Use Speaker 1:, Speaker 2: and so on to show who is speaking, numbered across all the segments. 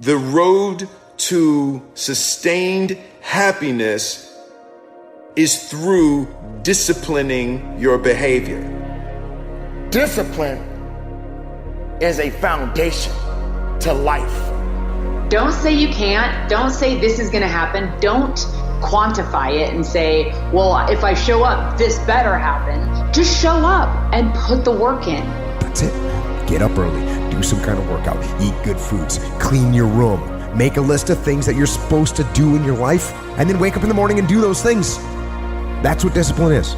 Speaker 1: The road to sustained happiness is through disciplining your behavior.
Speaker 2: Discipline is a foundation to life.
Speaker 3: Don't say you can't. Don't say this is going to happen. Don't quantify it and say, well, if I show up, this better happen. Just show up and put the work in.
Speaker 4: That's it. Get up early, do some kind of workout, eat good foods, clean your room, make a list of things that you're supposed to do in your life, and then wake up in the morning and do those things. That's what discipline is.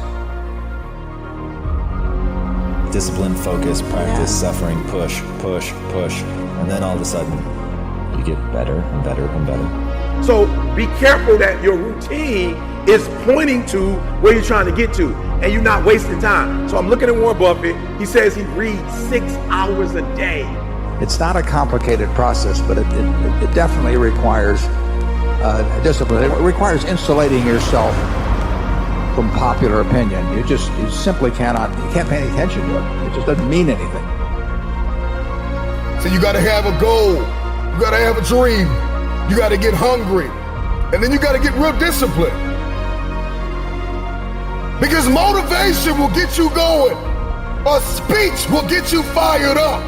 Speaker 5: Discipline, focus, practice, suffering, push, push, push. And then all of a sudden, you get better and better and better.
Speaker 6: So be careful that your routine is pointing to where you're trying to get to, and you're not wasting time. So I'm looking at Warren Buffett. He says he reads 6 hours a day.
Speaker 7: It's not a complicated process, but it definitely requires discipline. It requires insulating yourself from popular opinion. You simply can't pay any attention to it. It just doesn't mean anything.
Speaker 8: So you gotta have a goal. You gotta have a dream. You gotta get hungry. And then you gotta get real disciplined. Because motivation will get you going. A speech will get you fired up.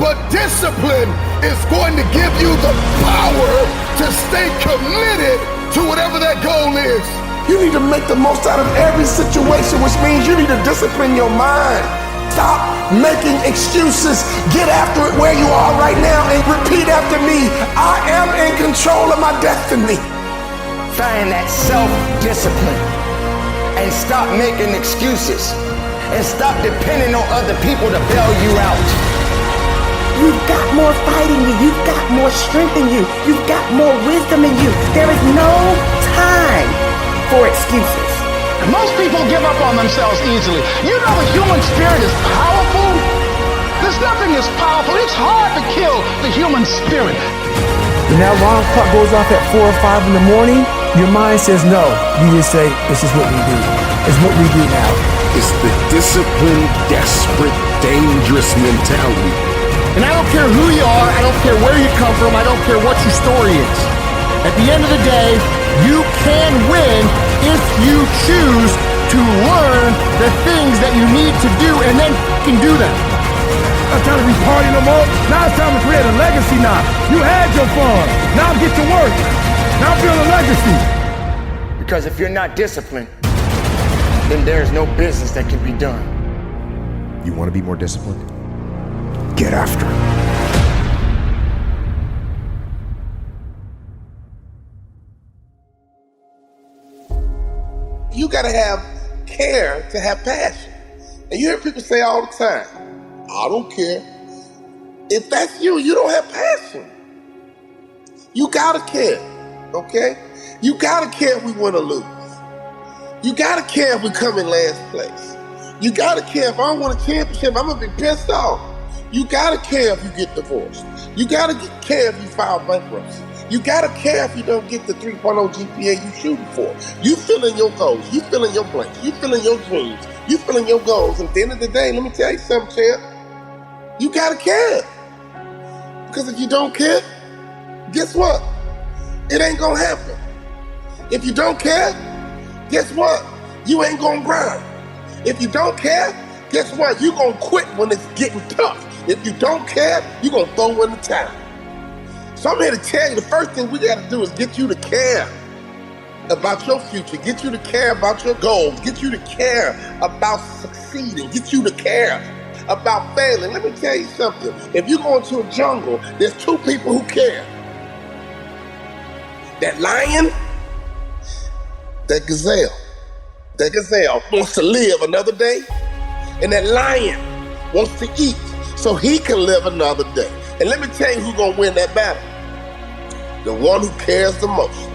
Speaker 8: But discipline is going to give you the power to stay committed to whatever that goal is.
Speaker 2: You need to make the most out of every situation, which means you need to discipline your mind. Stop making excuses. Get after it where you are right now and repeat after me. I am in control of my destiny.
Speaker 9: Find that self-discipline and stop making excuses and stop depending on other people to bail you out.
Speaker 10: You've got more fight in you. You've got more strength in you. You've got more wisdom in you. There is no time for excuses.
Speaker 11: Most people give up on themselves easily. You know the human spirit is powerful. There's nothing as powerful. It's hard to kill the human spirit.
Speaker 12: When that alarm clock goes off at 4 or 5 in the morning, your mind says no. You just say, this is what we do. It's what we do now.
Speaker 13: It's the disciplined, desperate, dangerous mentality.
Speaker 14: And I don't care who you are, I don't care where you come from, I don't care what your story is. At the end of the day, you can win if you choose to learn the things that you need to do and then can do them.
Speaker 6: Not time to be partying no more. Now it's time to create a legacy now. You had your fun. Now get to work. Now build a legacy.
Speaker 9: Because if you're not disciplined, then there's no business that can be done.
Speaker 4: You want to be more disciplined? Get after it.
Speaker 2: You gotta have care to have passion. And you hear people say all the time, I don't care. If that's you, you don't have passion. You gotta care, okay? You gotta care if we win or lose. You gotta care if we come in last place. You gotta care if I don't win a championship, I'm gonna be pissed off. You gotta care if you get divorced. You gotta care if you file bankruptcy. You gotta care if you don't get the 3.0 GPA you shooting for. You fill in your goals, you fill in your blanks, you fill in your dreams, you fill in your goals. And at the end of the day, let me tell you something, champ. You gotta care. Because if you don't care, guess what? It ain't gonna happen. If you don't care, guess what? You ain't gonna grind. If you don't care, guess what? You gonna quit when it's getting tough. If you don't care, you gonna throw in the towel. So I'm here to tell you, the first thing we gotta do is get you to care about your future, get you to care about your goals, get you to care about succeeding, get you to care about failing. Let me tell you something. If you go into a jungle, there's two people who care. That lion, that gazelle. That gazelle wants to live another day, and that lion wants to eat so he can live another day. And let me tell you who's gonna win that battle. The one who cares the most.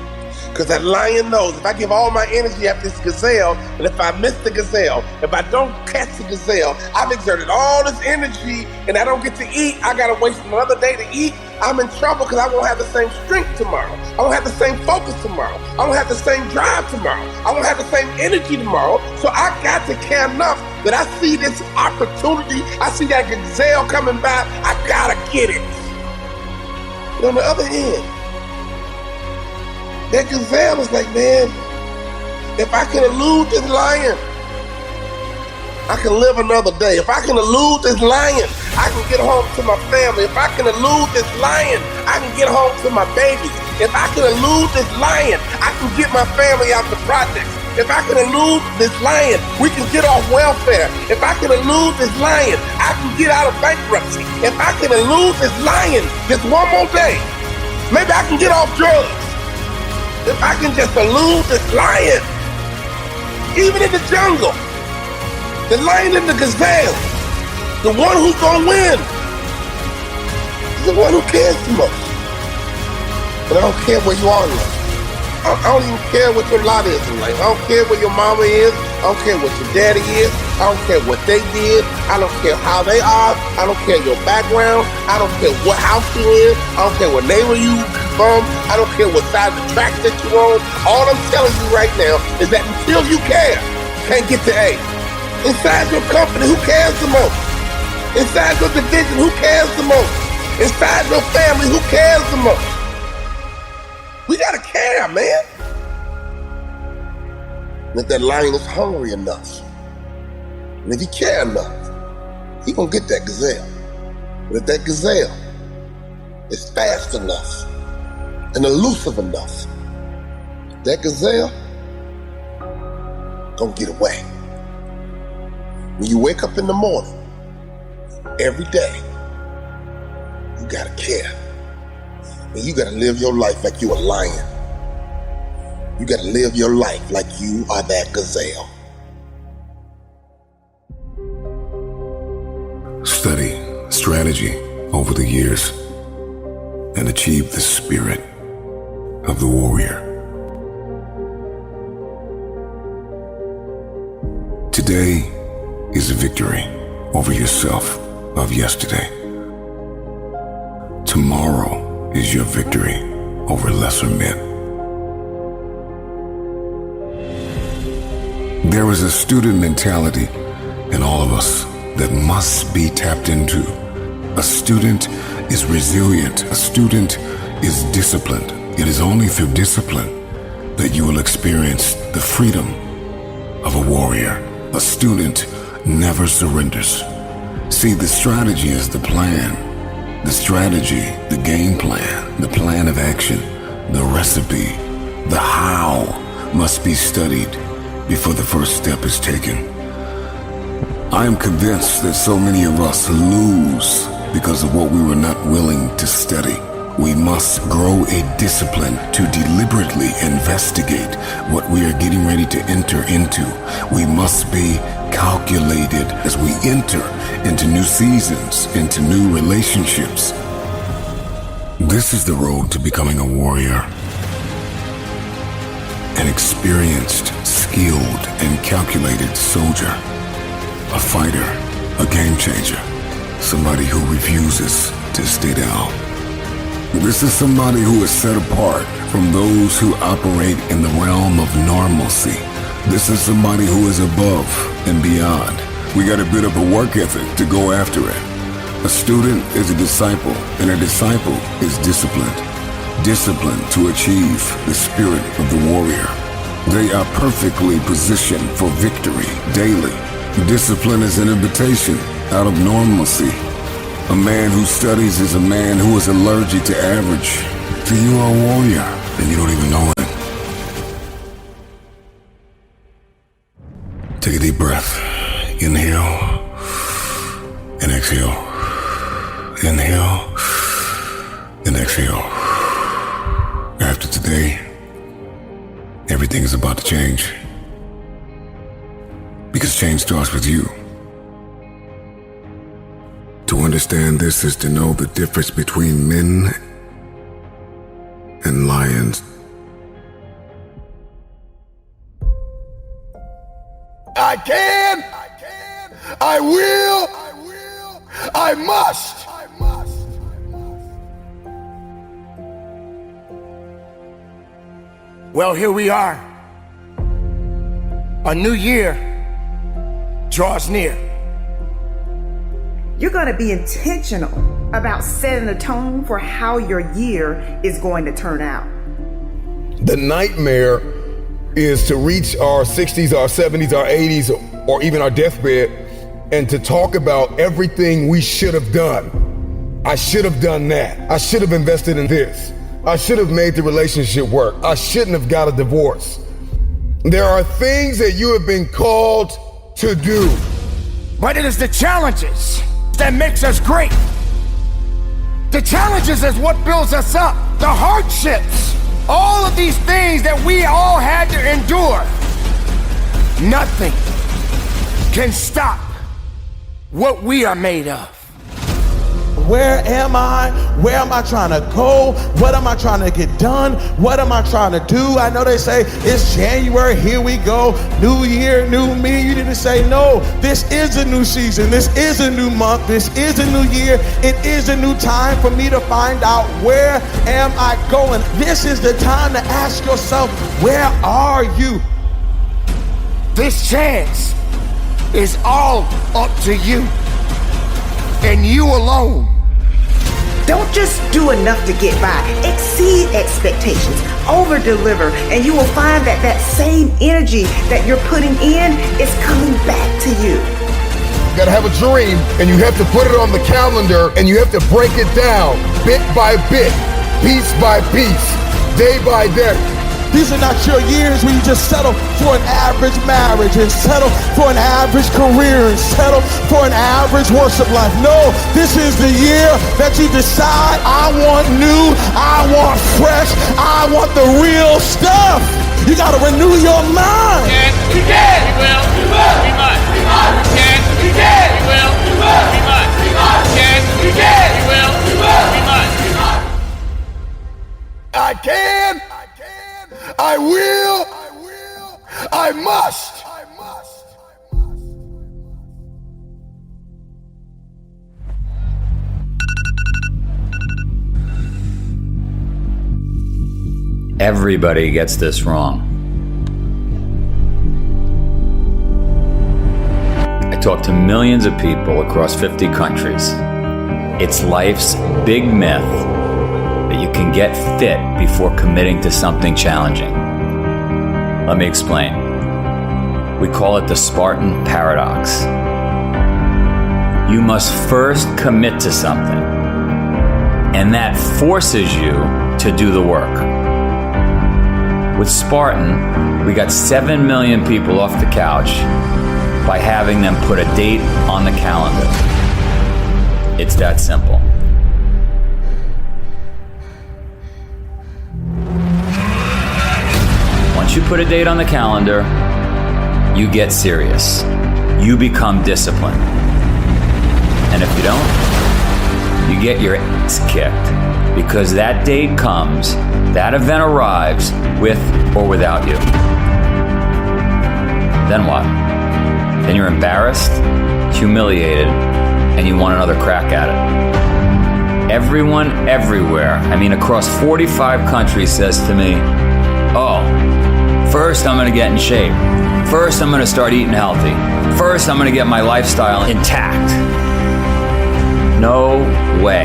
Speaker 2: Because that lion knows if I give all my energy after this gazelle, and if I miss the gazelle, if I don't catch the gazelle, I've exerted all this energy and I don't get to eat, I gotta waste another day to eat, I'm in trouble because I won't have the same strength tomorrow. I won't have the same focus tomorrow. I won't have the same drive tomorrow. I won't have the same energy tomorrow. So I got to care enough that I see this opportunity, I see that gazelle coming by, I gotta get it. But on the other hand, that gazelle is like, man, if I can elude this lion, I can live another day. If I can elude this lion, I can get home to my family. If I can elude this lion, I can get home to my babies. If I can elude this lion, I can get my family out the projects. If I can elude this lion, we can get off welfare. If I can elude this lion, I can get out of bankruptcy. If I can elude this lion just one more day, maybe I can get off drugs. If I can just elude this lion, even in the jungle, the lion and the gazelle, the one who's gonna win is the one who cares the most. And I don't care where you are in life. I don't even care what your lot is in life. I don't care where your mama is. I don't care what your daddy is. I don't care what they did. I don't care how they are. I don't care your background. I don't care what house you're in. I don't care what neighbor you from. I don't care what side of the track that you're on. All I'm telling you right now is that until you care, you can't get to A. Inside your company, who cares the most? Inside your division, who cares the most? Inside your family, who cares the most? We gotta care, man. And if that lion is hungry enough, and if he care enough, he gonna get that gazelle. But if that gazelle is fast enough and elusive enough, that gazelle gonna get away. When you wake up in the morning, every day, you gotta care. And you gotta live your life like you a lion. You gotta live your life like you are that gazelle.
Speaker 13: Study strategy over the years and achieve the spirit of the warrior. Today is a victory over yourself of yesterday. Tomorrow is your victory over lesser men. There is a student mentality in all of us that must be tapped into. A student is resilient. A student is disciplined. It is only through discipline that you will experience the freedom of a warrior. A student never surrenders. See, the strategy is the plan. The strategy, the game plan, the plan of action, the recipe, the how must be studied before the first step is taken. I am convinced that so many of us lose because of what we were not willing to study. We must grow a discipline to deliberately investigate what we are getting ready to enter into. We must be calculated as we enter into new seasons, into new relationships. This is the road to becoming a warrior. An experienced, skilled, and calculated soldier. A fighter, a game changer. Somebody who refuses to stay down. This is somebody who is set apart from those who operate in the realm of normalcy. This is somebody who is above and beyond. We got a bit of a work ethic to go after it. A student is a disciple, and a disciple is disciplined. Disciplined to achieve the spirit of the warrior. They are perfectly positioned for victory daily. Discipline is an invitation out of normalcy. A man who studies is a man who is allergic to average. So you are a warrior, and you don't even know it. Take a deep breath. Inhale and exhale. Inhale and exhale. After today, everything is about to change. Because change starts with you. To understand this is to know the difference between men and lions.
Speaker 8: I can, I will, I must.
Speaker 14: Well, here we are. A new year draws near.
Speaker 10: You're going to be intentional about setting the tone for how your year is going to turn out.
Speaker 8: The nightmare is to reach our 60s, our 70s, our 80s, or even our deathbed, and to talk about everything we should have done. I should have done that. I should have invested in this. I should have made the relationship work. I shouldn't have got a divorce. There are things that you have been called to do.
Speaker 14: But it is the challenges that makes us great. The challenges is what builds us up. The hardships, all of these things that we all had to endure. Nothing can stop what we are made of.
Speaker 15: Where am I? Where am I trying to go? What am I trying to get done? What am I trying to do? I know they say it's January, here we go. New year, new me. You need to say, no, this is a new season. This is a new month. This is a new year. It is a new time for me to find out, where am I going? This is the time to ask yourself, where are you?
Speaker 14: This chance is all up to you and you alone.
Speaker 10: Don't just do enough to get by. Exceed expectations, over-deliver, and you will find that that same energy that you're putting in is coming back to you.
Speaker 8: You gotta have a dream, and you have to put it on the calendar, and you have to break it down bit by bit, piece by piece, day by day.
Speaker 15: These are not your years where you just settle for an average marriage and settle for an average career and settle for an average worship life. No, this is the year that you decide, I want new, I want fresh, I want the real stuff. You gotta renew your mind.
Speaker 16: Yes, we can. We will. We will. We must. We must. Yes, we can. We will. We will. We must. We must. Yes, we can. We will. We will. We must. We must.
Speaker 8: I can. I will. I must.
Speaker 17: Everybody gets this wrong. I talk to millions of people across 50 countries. It's life's big myth that you can get fit before committing to something challenging. Let me explain. We call it the Spartan paradox. You must first commit to something, and that forces you to do the work. With Spartan, we got 7 million people off the couch by having them put a date on the calendar. It's that simple. Once you put a date on the calendar, you get serious. You become disciplined. And if you don't, you get your ass kicked, because that date comes, that event arrives with or without you. Then what? Then you're embarrassed, humiliated, and you want another crack at it. Everyone everywhere, across 45 countries, says to me, oh, first I'm gonna get in shape. First I'm gonna start eating healthy. First I'm gonna get my lifestyle intact. No way.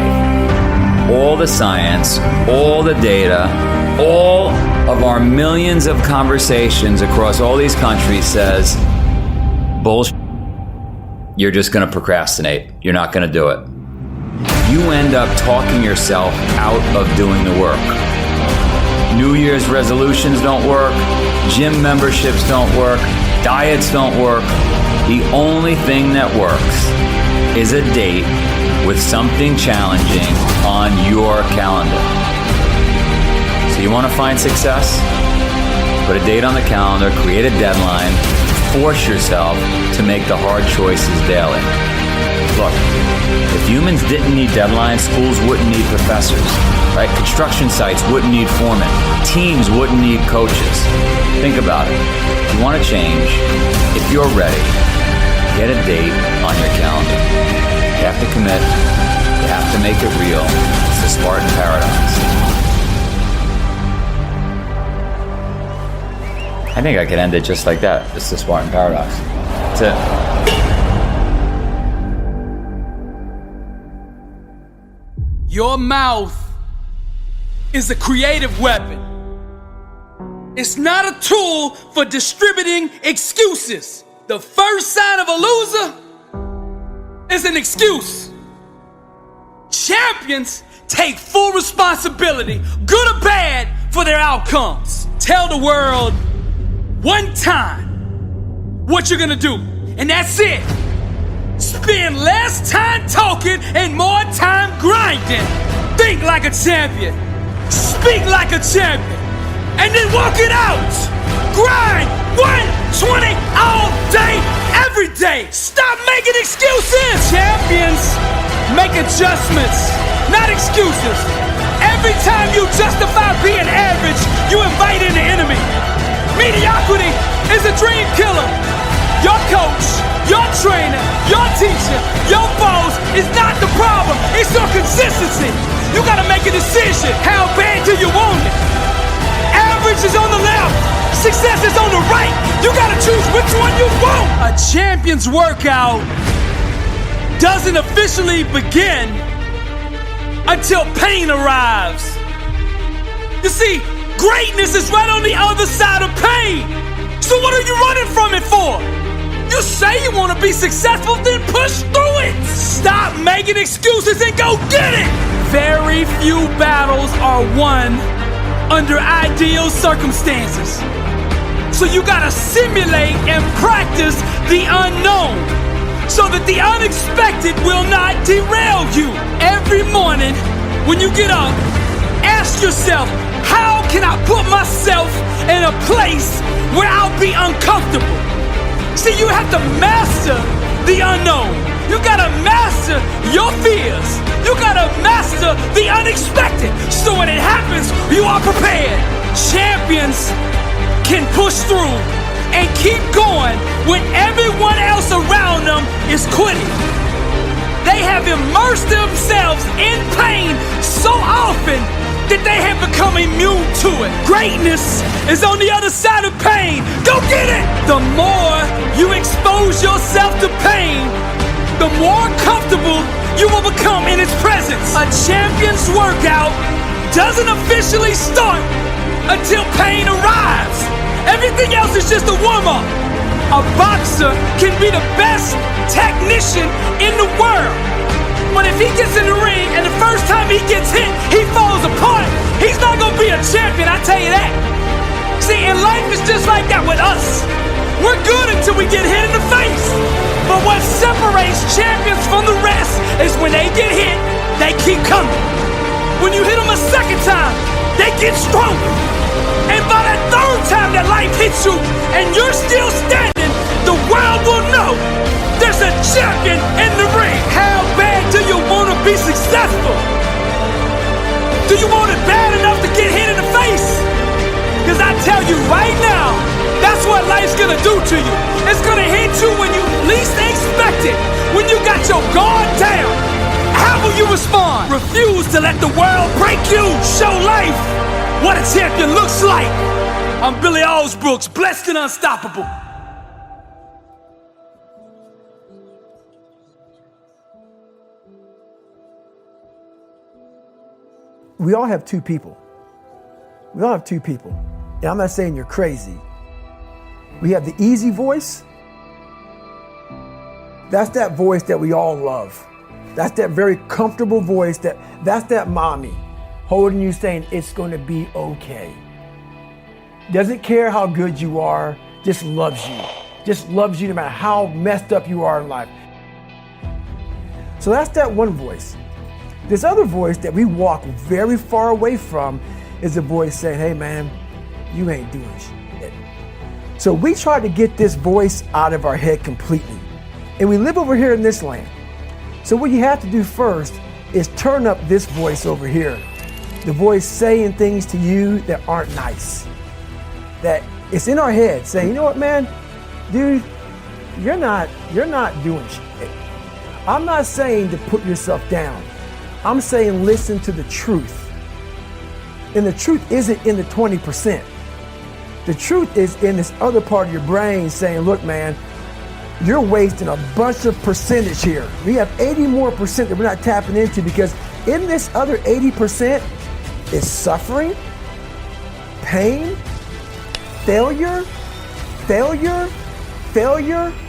Speaker 17: All the science, all the data, all of our millions of conversations across all these countries says, bullshit. You're just gonna procrastinate. You're not gonna do it. You end up talking yourself out of doing the work. New Year's resolutions don't work, gym memberships don't work, diets don't work. The only thing that works is a date with something challenging on your calendar. So you want to find success? Put a date on the calendar, create a deadline, force yourself to make the hard choices daily. Look, if humans didn't need deadlines, schools wouldn't need professors, right? Construction sites wouldn't need foremen. Teams wouldn't need coaches. Think about it. If you want to change, if you're ready, get a date on your calendar. You have to commit. You have to make it real. It's the Spartan paradox. I think I could end it just like that. It's the Spartan paradox. That's it.
Speaker 18: Your mouth is a creative weapon. It's not a tool for distributing excuses. The first sign of a loser is an excuse. Champions take full responsibility, good or bad, for their outcomes. Tell the world one time what you're gonna do, and that's it. Spend less time talking and more time grinding. Think like a champion. Speak like a champion. And then walk it out. Grind 120 all day, every day. Stop making excuses. Champions make adjustments, not excuses. Every time you justify being average, you invite in the enemy. Mediocrity is a dream killer. Your coach, your trainer, your teacher, your boss is not the problem. It's your consistency. You gotta make a decision. How bad do you want it? Average is on the left. Success is on the right. You gotta choose which one you want. A champion's workout doesn't officially begin until pain arrives. You see, greatness is right on the other side of pain. So what are you running from it for? You say you want to be successful, then push through it. Stop making excuses and go get it. Very few battles are won under ideal circumstances. So you gotta simulate and practice the unknown so that the unexpected will not derail you. Every morning when you get up, ask yourself, how can I put myself in a place where I'll be uncomfortable? See, you have to master the unknown. You gotta master your fears. You gotta master the unexpected. So when it happens, you are prepared. Champions can push through and keep going when everyone else around them is quitting. They have immersed themselves in pain so often that they have become immune to it. Greatness is on the other side of pain. Go get it! The more you expose yourself to pain, the more comfortable you will become in its presence. A champion's workout doesn't officially start until pain arrives. Everything else is just a warm-up. A boxer can be the best technician in the world. But if he gets in the ring and the first time he gets hit, he falls apart, he's not gonna be a champion, I tell you that. See, in life it's just like that with us. We're good until we get hit in the face. But what separates champions from the rest is when they get hit, they keep coming. When you hit them a second time, they get stronger. And by that third time that life hits you and you're still standing, the world will know there's a champion in the ring. How bad do you want to be successful? Do you want it bad enough to get hit in the face? Because I tell you right now, that's what life's gonna do to you. It's gonna hit you when you least expect it. When you got your guard down, how will you respond? Refuse to let the world break you. Show life what a champion looks like. I'm Billy Alsbrooks, blessed and unstoppable.
Speaker 12: We all have two people. We all have two people. And I'm not saying you're crazy. We have the easy voice. That's that voice that we all love. That's that very comfortable voice that's that mommy holding you saying it's going to be okay. Doesn't care how good you are, just loves you. Just loves you no matter how messed up you are in life. So that's that one voice. This other voice that we walk very far away from is a voice saying, hey man, you ain't doing shit. So we try to get this voice out of our head completely. And we live over here in this land. So what you have to do first is turn up this voice over here. The voice saying things to you that aren't nice. That it's in our head saying, you know what, man, dude, you're not doing shit. I'm not saying to put yourself down. I'm saying listen to the truth. And the truth isn't in the 20%. The truth is in this other part of your brain saying, look, man, you're wasting a bunch of percentage here. We have 80% more that we're not tapping into because In this other 80% is suffering, pain, failure,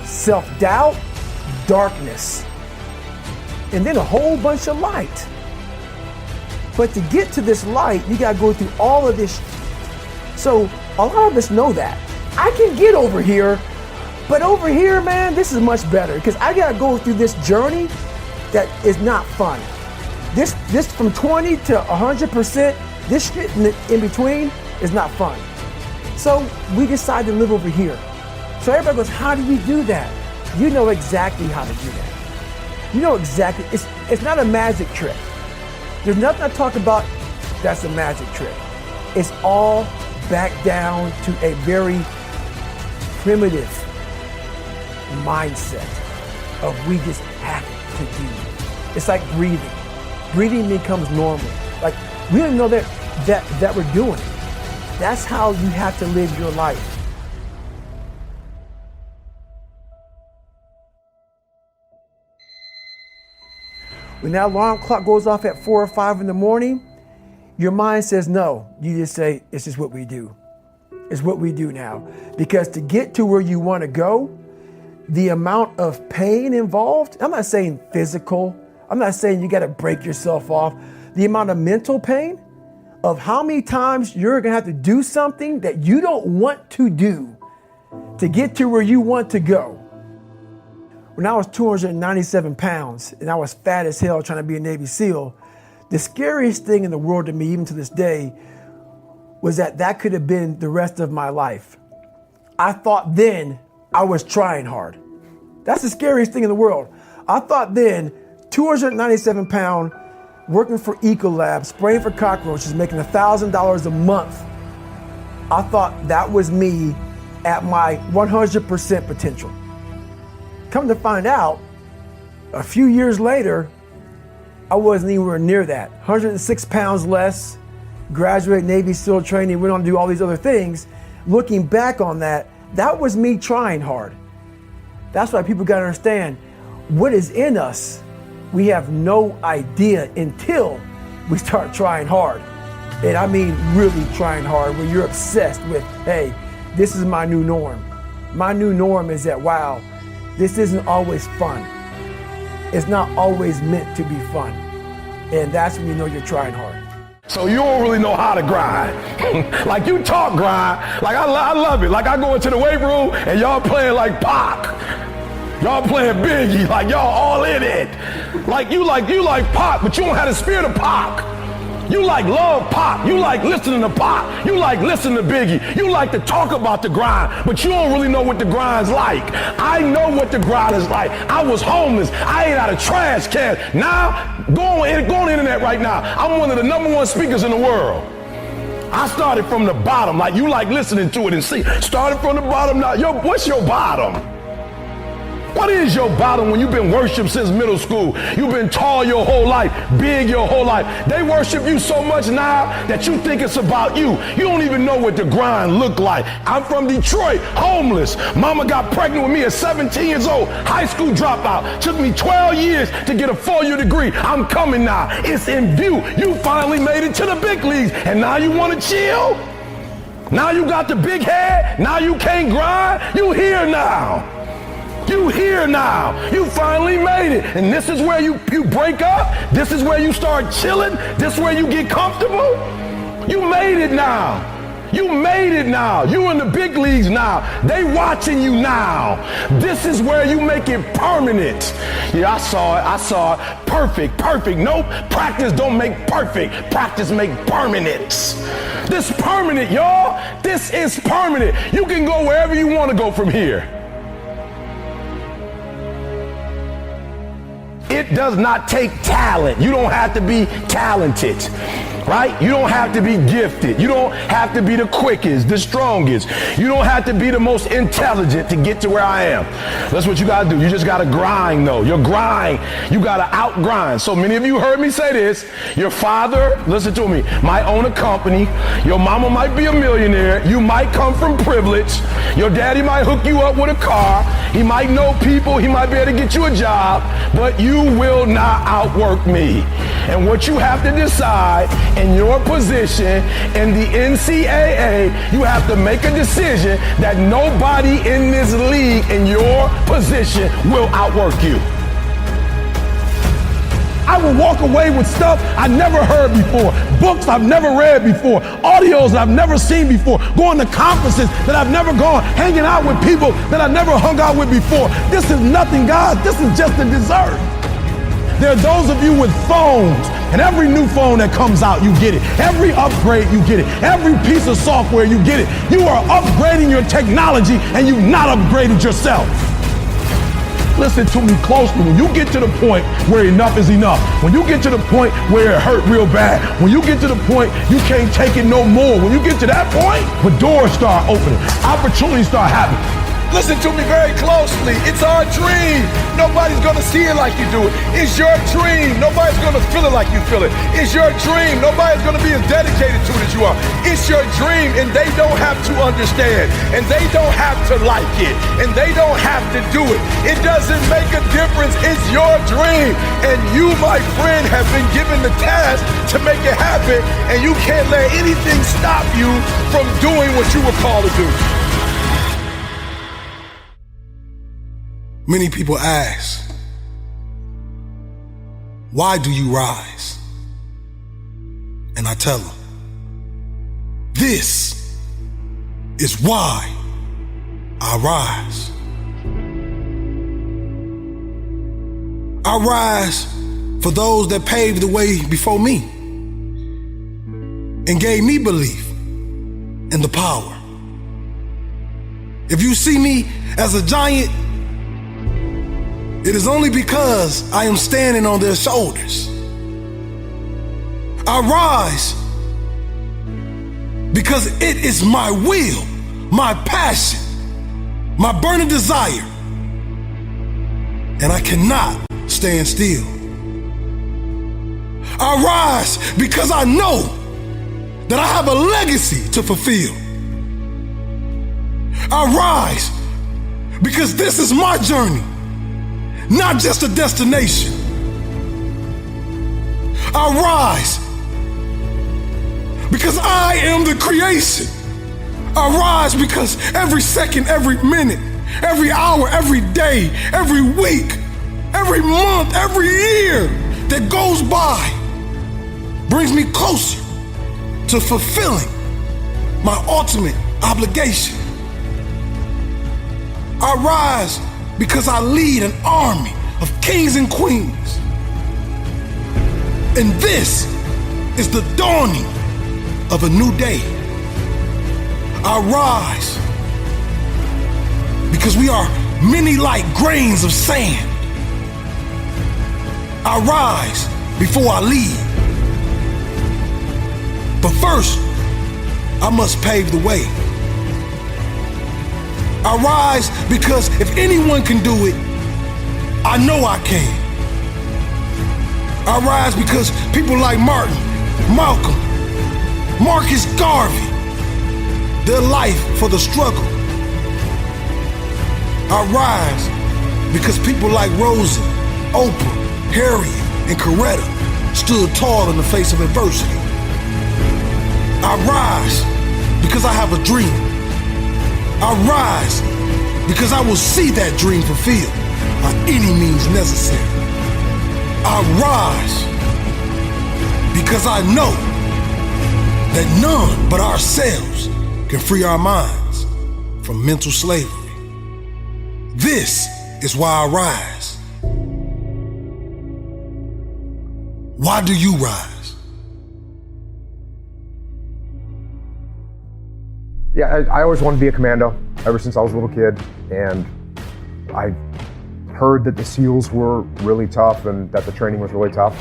Speaker 12: self-doubt, darkness, and then a whole bunch of light. But to get to this light, you gotta go through all of this. So a lot of us know that. I can get over here, but over here, man, this is much better because I gotta go through this journey that is not fun. This from 20 to 100%, this shit in between is not fun. So we decide to live over here. So everybody goes, how do we do that? You know exactly how to do that. You know exactly, it's not a magic trick. There's nothing I talk about that's a magic trick. It's all back down to a very primitive mindset of we just have to do. It's like breathing. Breathing becomes normal. Like we don't know that we're doing it. That's how you have to live your life. When that alarm clock goes off at 4 or 5 in the morning, your mind says no. You just say, it's just what we do. It's what we do now. Because to get to where you want to go, the amount of pain involved, I'm not saying physical, I'm not saying you got to break yourself off. The amount of mental pain of how many times you're going to have to do something that you don't want to do to get to where you want to go. When I was 297 pounds and I was fat as hell trying to be a Navy SEAL, the scariest thing in the world to me, even to this day, was that could have been the rest of my life. I thought then I was trying hard. That's the scariest thing in the world. I thought then, 297 pound, working for Ecolab, spraying for cockroaches, making $1,000 a month. I thought that was me at my 100% potential. Come to find out, a few years later, I wasn't anywhere near that. 106 pounds less, graduated Navy SEAL training, went on to do all these other things. Looking back on that, that was me trying hard. That's why people gotta understand, what is in us, we have no idea until we start trying hard. And I mean really trying hard, where you're obsessed with, hey, this is my new norm. My new norm is that, wow, this isn't always fun. It's not always meant to be fun. And that's when you know you're trying hard.
Speaker 6: So you don't really know how to grind. Like you talk grind, like I love it. Like I go into the weight room and y'all playing like Pac. Y'all playing Biggie, like y'all all in it. Like you like Pac, but you don't have the spirit of Pac. You like love Pac. You like listening to Pac. You like listening to Biggie. You like to talk about the grind, but you don't really know what the grind's like. I know what the grind is like. I was homeless. I ate out of trash cans. Now, go on the internet right now. I'm one of the #1 speakers in the world. I started from the bottom, like you like listening to it and see. Started from the bottom now. What's your bottom? What is your bottom when you've been worshiped since middle school? You've been tall your whole life, big your whole life. They worship you so much now that you think it's about you. You don't even know what the grind look like. I'm from Detroit, homeless. Mama got pregnant with me at 17 years old, high school dropout. Took me 12 years to get a 4-year degree. I'm coming now. It's in view. You finally made it to the big leagues, and now you want to chill? Now you got the big head? Now you can't grind? You here now. You here now. You finally made it. And this is where you break up? This is where you start chilling? This is where you get comfortable? You made it now. You made it now. You in the big leagues now. They watching you now. This is where you make it permanent. Yeah, I saw it. Perfect. Nope. Practice don't make perfect. Practice make permanent. This permanent, y'all. This is permanent. You can go wherever you want to go from here. It does not take talent. You don't have to be talented. right? You don't have to be gifted. You don't have to be the quickest, the strongest. You don't have to be the most intelligent to get to where I am. That's what you gotta do. You just gotta grind though. Your grind, you gotta out-grind. So many of you heard me say this. Your father, listen to me, might own a company. Your mama might be a millionaire. You might come from privilege. Your daddy might hook you up with a car. He might know people. He might be able to get you a job. But you will not outwork me. And what you have to decide in your position in the NCAA, you have to make a decision that nobody in this league in your position will outwork you.
Speaker 15: I will walk away with stuff I never heard before, books I've never read before, audios I've never seen before, going to conferences that I've never gone, hanging out with people that I've never hung out with before. This is nothing, guys. This is just a dessert. There are those of you with phones, and every new phone that comes out, you get it. Every upgrade, you get it. Every piece of software, you get it. You are upgrading your technology, and you've not upgraded yourself. Listen to me closely. When you get to the point where enough is enough, when you get to the point where it hurt real bad, when you get to the point you can't take it no more, when you get to that point, the doors start opening, opportunities start happening.
Speaker 8: Listen to me very closely. It's our dream. Nobody's gonna see it like you do it. It's your dream. Nobody's gonna feel it like you feel it. It's your dream. Nobody's gonna be as dedicated to it as you are. It's your dream, and they don't have to understand, and they don't have to like it, and they don't have to do it. It doesn't make a difference. It's your dream, and you, my friend, have been given the task to make it happen, and you can't let anything stop you from doing what you were called to do. Many people ask, why do you rise? And I tell them, this is why I rise. I rise for those that paved the way before me and gave me belief in the power. If you see me as a giant, it is only because I am standing on their shoulders. I rise because it is my will, my passion, my burning desire, and I cannot stand still. I rise because I know that I have a legacy to fulfill. I rise because this is my journey, not just a destination. I rise because I am the creation. I rise because every second, every minute, every hour, every day, every week, every month, every year that goes by brings me closer to fulfilling my ultimate obligation. I rise because I lead an army of kings and queens. And this is the dawning of a new day. I rise because we are many like grains of sand. I rise before I lead. But first, I must pave the way. I rise because if anyone can do it, I know I can. I rise because people like Martin, Malcolm, Marcus Garvey, their life for the struggle. I rise because people like Rosa, Oprah, Harriet, and Coretta stood tall in the face of adversity. I rise because I have a dream. I rise because I will see that dream fulfilled by any means necessary. I rise because I know that none but ourselves can free our minds from mental slavery. This is why I rise. Why do you rise?
Speaker 4: Yeah, I always wanted to be a commando ever since I was a little kid, and I heard that the SEALs were really tough and that the training was really tough.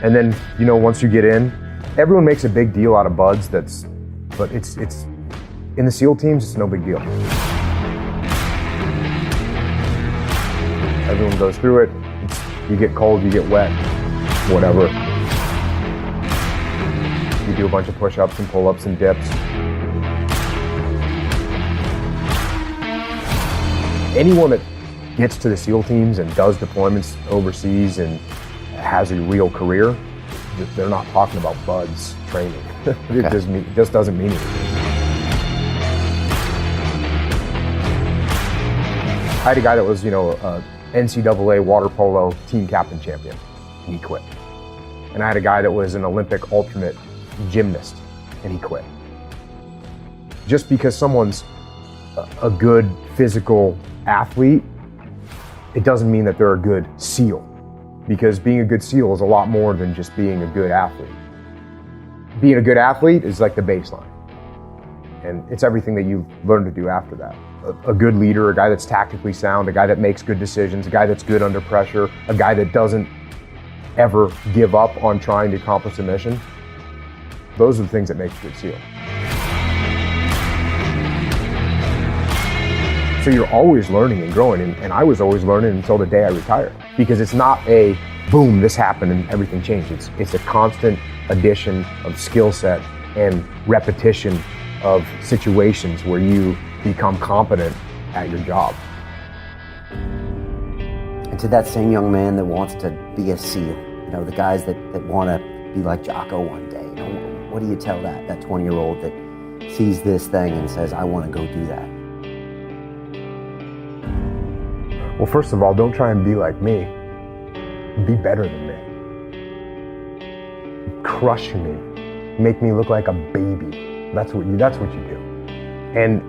Speaker 4: And then, once you get in, Everyone makes a big deal out of buds, but it's in the SEAL teams, it's no big deal. Everyone goes through it. You get cold, you get wet, whatever. You do a bunch of push-ups and pull-ups and dips. Anyone that gets to the SEAL teams and does deployments overseas and has a real career, they're not talking about buds training. It just doesn't mean anything. I had a guy that was, a NCAA water polo team captain champion, and he quit. And I had a guy that was an Olympic alternate gymnast, and he quit. Just because someone's a good physical athlete, it doesn't mean that they're a good SEAL. Because being a good SEAL is a lot more than just being a good athlete. Being a good athlete is like the baseline. And it's everything that you learn to do after that. A good leader, a guy that's tactically sound, a guy that makes good decisions, a guy that's good under pressure, a guy that doesn't ever give up on trying to accomplish a mission. Those are the things that make a good SEAL. So you're always learning and growing, and I was always learning until the day I retired. Because it's not a boom, this happened and everything changed. It's a constant addition of skill set and repetition of situations where you become competent at your job.
Speaker 19: And to that same young man that wants to be a SEAL, the guys that want to be like Jocko one day, what do you tell that 20-year-old that sees this thing and says, I want to go do that?
Speaker 4: Well, first of all, don't try and be like me. Be better than me. Crush me. Make me look like a baby. That's what you do. And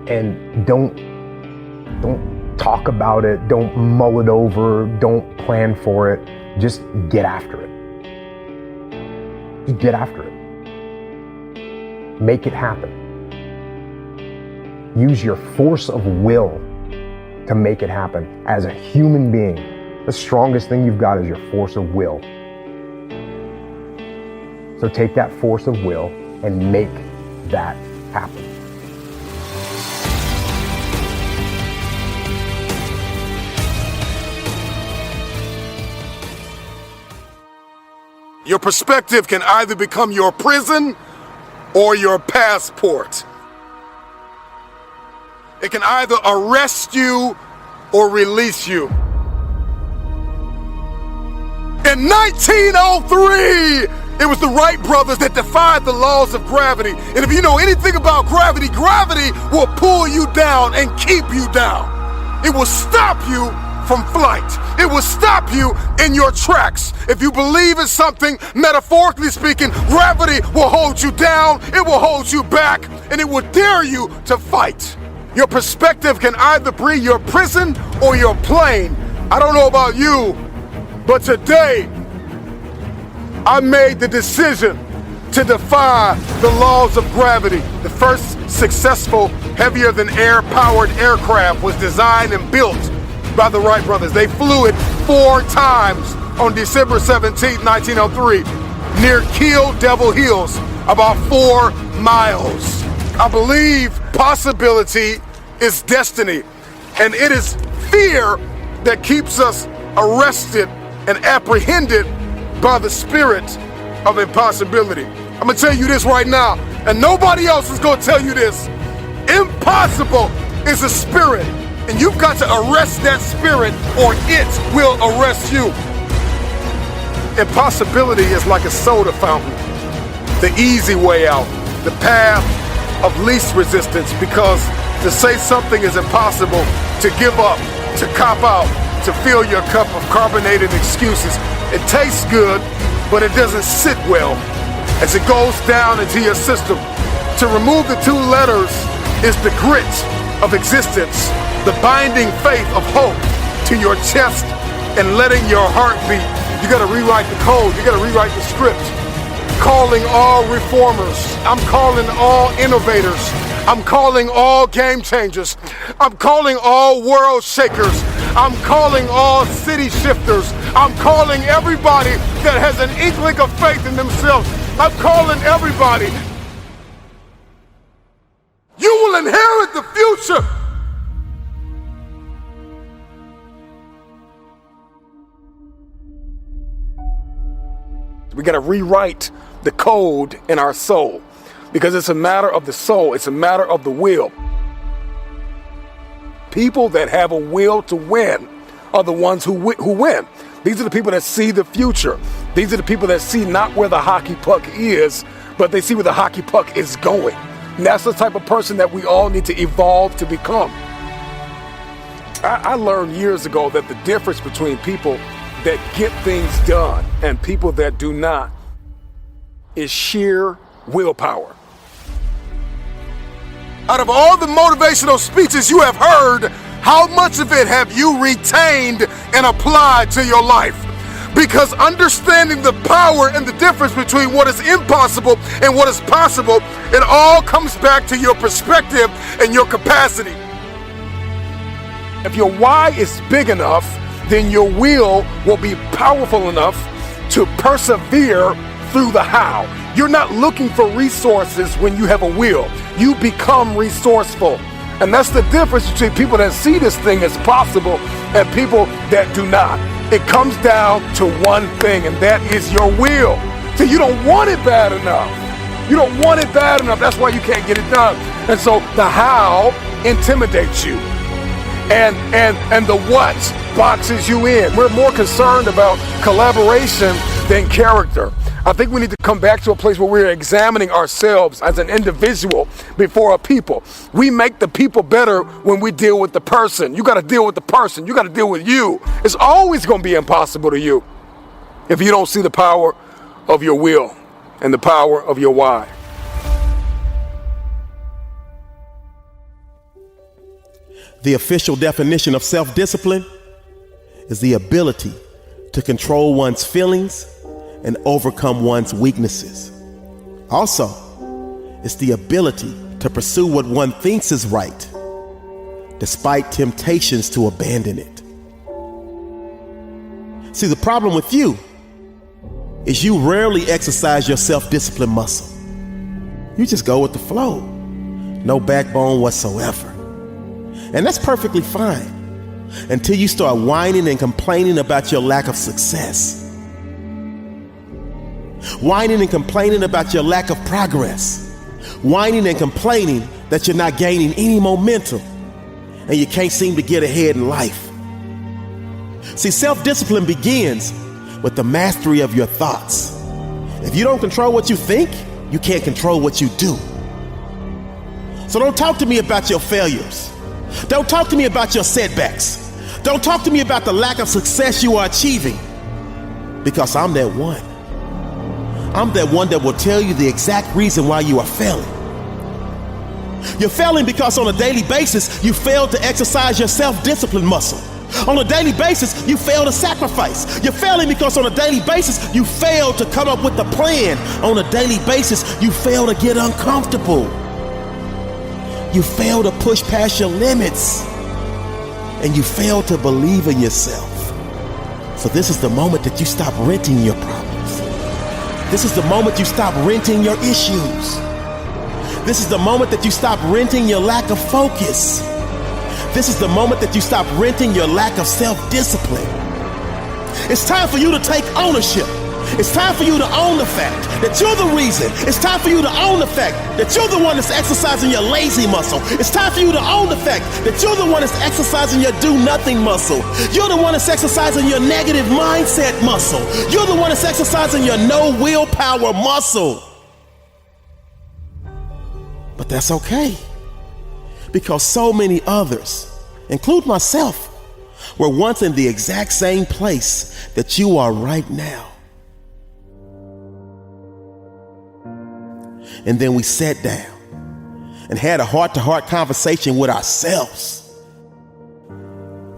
Speaker 4: don't talk about it. Don't mull it over. Don't plan for it. Just get after it. Just get after it. Make it happen. Use your force of will to make it happen. As a human being, the strongest thing you've got is your force of will. So take that force of will and make that happen.
Speaker 8: Your perspective can either become your prison or your passport. It can either arrest you or release you. In 1903, it was the Wright brothers that defied the laws of gravity. And if you know anything about gravity, gravity will pull you down and keep you down. It will stop you from flight. It will stop you in your tracks. If you believe in something, metaphorically speaking, gravity will hold you down, it will hold you back, and it will dare you to fight. Your perspective can either be your prison or your plane. I don't know about you, but today I made the decision to defy the laws of gravity. The first successful heavier than air powered aircraft was designed and built by the Wright brothers. They flew it 4 times on December 17, 1903, near Kill Devil Hills, about 4 miles. I believe possibility is destiny, and it is fear that keeps us arrested and apprehended by the spirit of impossibility. I'm gonna tell you this right now, and nobody else is gonna tell you this. Impossible is a spirit, and you've got to arrest that spirit or it will arrest you. Impossibility is like a soda fountain, the easy way out, the path of least resistance, because to say something is impossible, to give up, to cop out, to fill your cup of carbonated excuses, it tastes good, but it doesn't sit well as it goes down into your system. To remove the 2 letters is the grit of existence, the binding faith of hope to your chest and letting your heart beat. You gotta rewrite the code, you gotta rewrite the script. Calling all reformers, I'm calling all innovators, I'm calling all game changers, I'm calling all world shakers, I'm calling all city shifters, I'm calling everybody that has an inkling of faith in themselves. I'm calling everybody. You will inherit the future. We got to rewrite the code in our soul because it's a matter of the soul. It's a matter of the will. People that have a will to win are the ones who win. These are the people that see the future. These are the people that see not where the hockey puck is, but they see where the hockey puck is going. And that's the type of person that we all need to evolve to become. I learned years ago that the difference between people that get things done and people that do not is sheer willpower. Out of all the motivational speeches you have heard, how much of it have you retained and applied to your life? Because understanding the power and the difference between what is impossible and what is possible, it all comes back to your perspective and your capacity. If your why is big enough, then your will be powerful enough to persevere through the how. You're not looking for resources when you have a will. You become resourceful. And that's the difference between people that see this thing as possible and people that do not. It comes down to one thing, and that is your will. So you don't want it bad enough. You don't want it bad enough. That's why you can't get it done. And so the how intimidates you. And the what boxes you in. We're more concerned about collaboration than character. I think we need to come back to a place where we're examining ourselves as an individual before a people. We make the people better when we deal with the person. You got to deal with the person. You got to deal with you. It's always going to be impossible to you if you don't see the power of your will and the power of your why.
Speaker 15: The official definition of self-discipline is the ability to control one's feelings and overcome one's weaknesses. Also, it's the ability to pursue what one thinks is right, despite temptations to abandon it. See, the problem with you is you rarely exercise your self-discipline muscle. You just go with the flow, no backbone whatsoever. And that's perfectly fine until you start whining and complaining about your lack of success. Whining and complaining about your lack of progress. Whining and complaining that you're not gaining any momentum and you can't seem to get ahead in life. See, self-discipline begins with the mastery of your thoughts. If you don't control what you think, you can't control what you do. So don't talk to me about your failures. Don't talk to me about your setbacks. Don't talk to me about the lack of success you are achieving, because I'm that one. I'm that one that will tell you the exact reason why you are failing. You're failing because on a daily basis, you fail to exercise your self-discipline muscle. On a daily basis, you fail to sacrifice. You're failing because on a daily basis, you fail to come up with a plan. On a daily basis, you fail to get uncomfortable. You fail to push past your limits. And you fail to believe in yourself. So this is the moment that you stop renting your problems. This is the moment you stop renting your issues. This is the moment that you stop renting your lack of focus. This is the moment that you stop renting your lack of self-discipline. It's time for you to take ownership. It's time for you to own the fact that you're the reason. It's time for you to own the fact that you're the one that's exercising your lazy muscle. It's time for you to own the fact that you're the one that's exercising your do-nothing muscle. You're the one that's exercising your negative mindset muscle. You're the one that's exercising your no willpower muscle. But that's okay, because so many others, include myself, were once in the exact same place that you are right now. And then we sat down and had a heart-to-heart conversation with ourselves.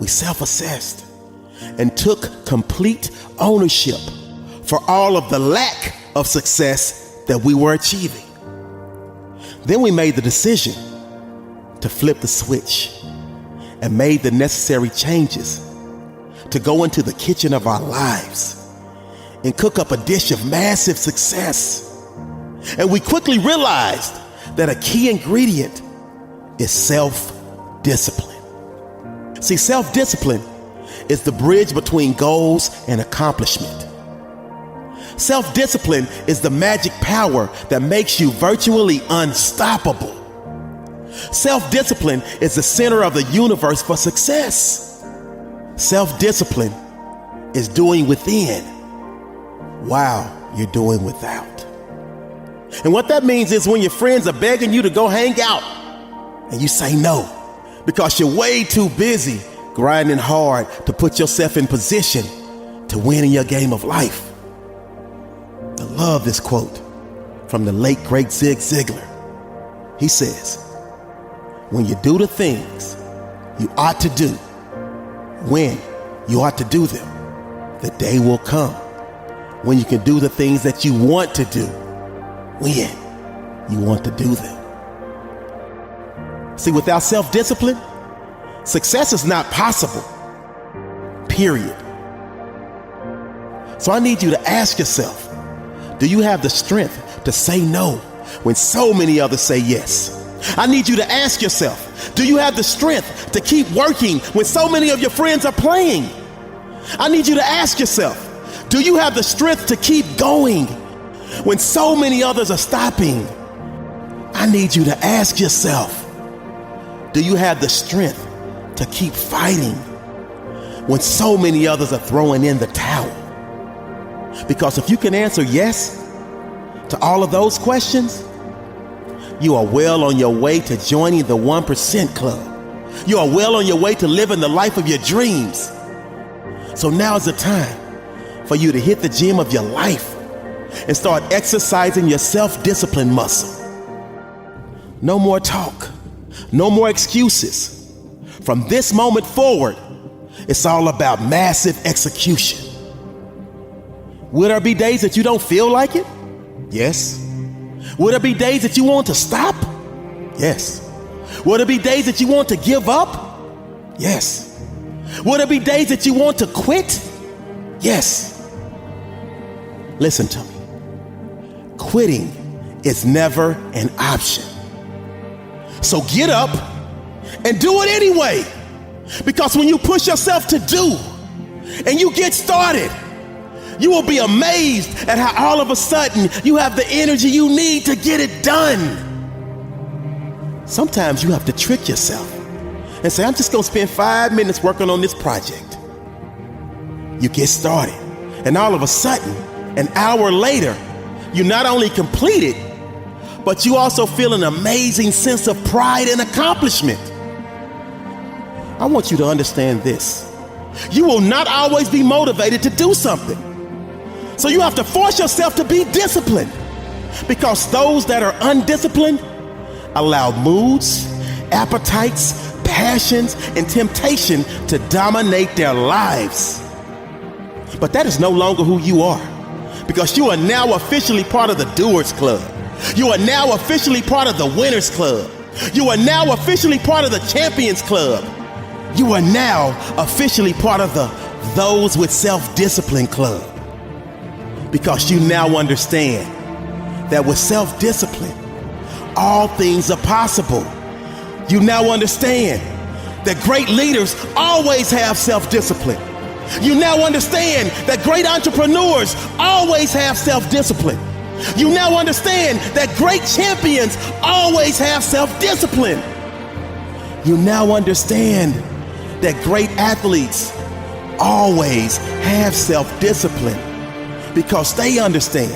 Speaker 15: We self-assessed and took complete ownership for all of the lack of success that we were achieving. Then we made the decision to flip the switch and made the necessary changes to go into the kitchen of our lives and cook up a dish of massive success And we quickly realized that a key ingredient is self-discipline. See, self-discipline is the bridge between goals and accomplishment. Self-discipline is the magic power that makes you virtually unstoppable. Self-discipline is the center of the universe for success. Self-discipline is doing within while you're doing without. And what that means is when your friends are begging you to go hang out and you say no because you're way too busy grinding hard to put yourself in position to win in your game of life. I love this quote from the late great Zig Ziglar. He says, when you do the things you ought to do, when you ought to do them, the day will come when you can do the things that you want to do, when you want to do them. See, without self-discipline, success is not possible, period. So I need you to ask yourself, do you have the strength to say no when so many others say yes? I need you to ask yourself, do you have the strength to keep working when so many of your friends are playing? I need you to ask yourself, do you have the strength to keep going when so many others are stopping? I need you to ask yourself, do you have the strength to keep fighting when so many others are throwing in the towel? Because if you can answer yes to all of those questions, you are well on your way to joining the 1% Club. You are well on your way to living the life of your dreams. So now is the time for you to hit the gym of your life and start exercising your self-discipline muscle. No more talk, no more excuses. From this moment forward, it's all about massive execution. Will there be days that you don't feel like it? Yes. Will there be days that you want to stop? Yes. Will there be days that you want to give up? Yes. Will there be days that you want to quit? Yes. Listen to me. Quitting is never an option. So get up and do it anyway. Because when you push yourself to do and you get started, you will be amazed at how all of a sudden you have the energy you need to get it done. Sometimes you have to trick yourself and say, I'm just going to spend 5 minutes working on this project. You get started, and all of a sudden, an hour later, you not only complete it, but you also feel an amazing sense of pride and accomplishment. I want you to understand this. You will not always be motivated to do something. So you have to force yourself to be disciplined, because those that are undisciplined allow moods, appetites, passions, and temptation to dominate their lives. But that is no longer who you are, because you are now officially part of the Doers Club. You are now officially part of the Winners Club. You are now officially part of the Champions Club. You are now officially part of the Those with Self-Discipline Club. Because you now understand that with self-discipline, all things are possible. You now understand that great leaders always have self-discipline. You now understand that great entrepreneurs always have self-discipline. You now understand that great champions always have self-discipline. You now understand that great athletes always have self-discipline, because they understand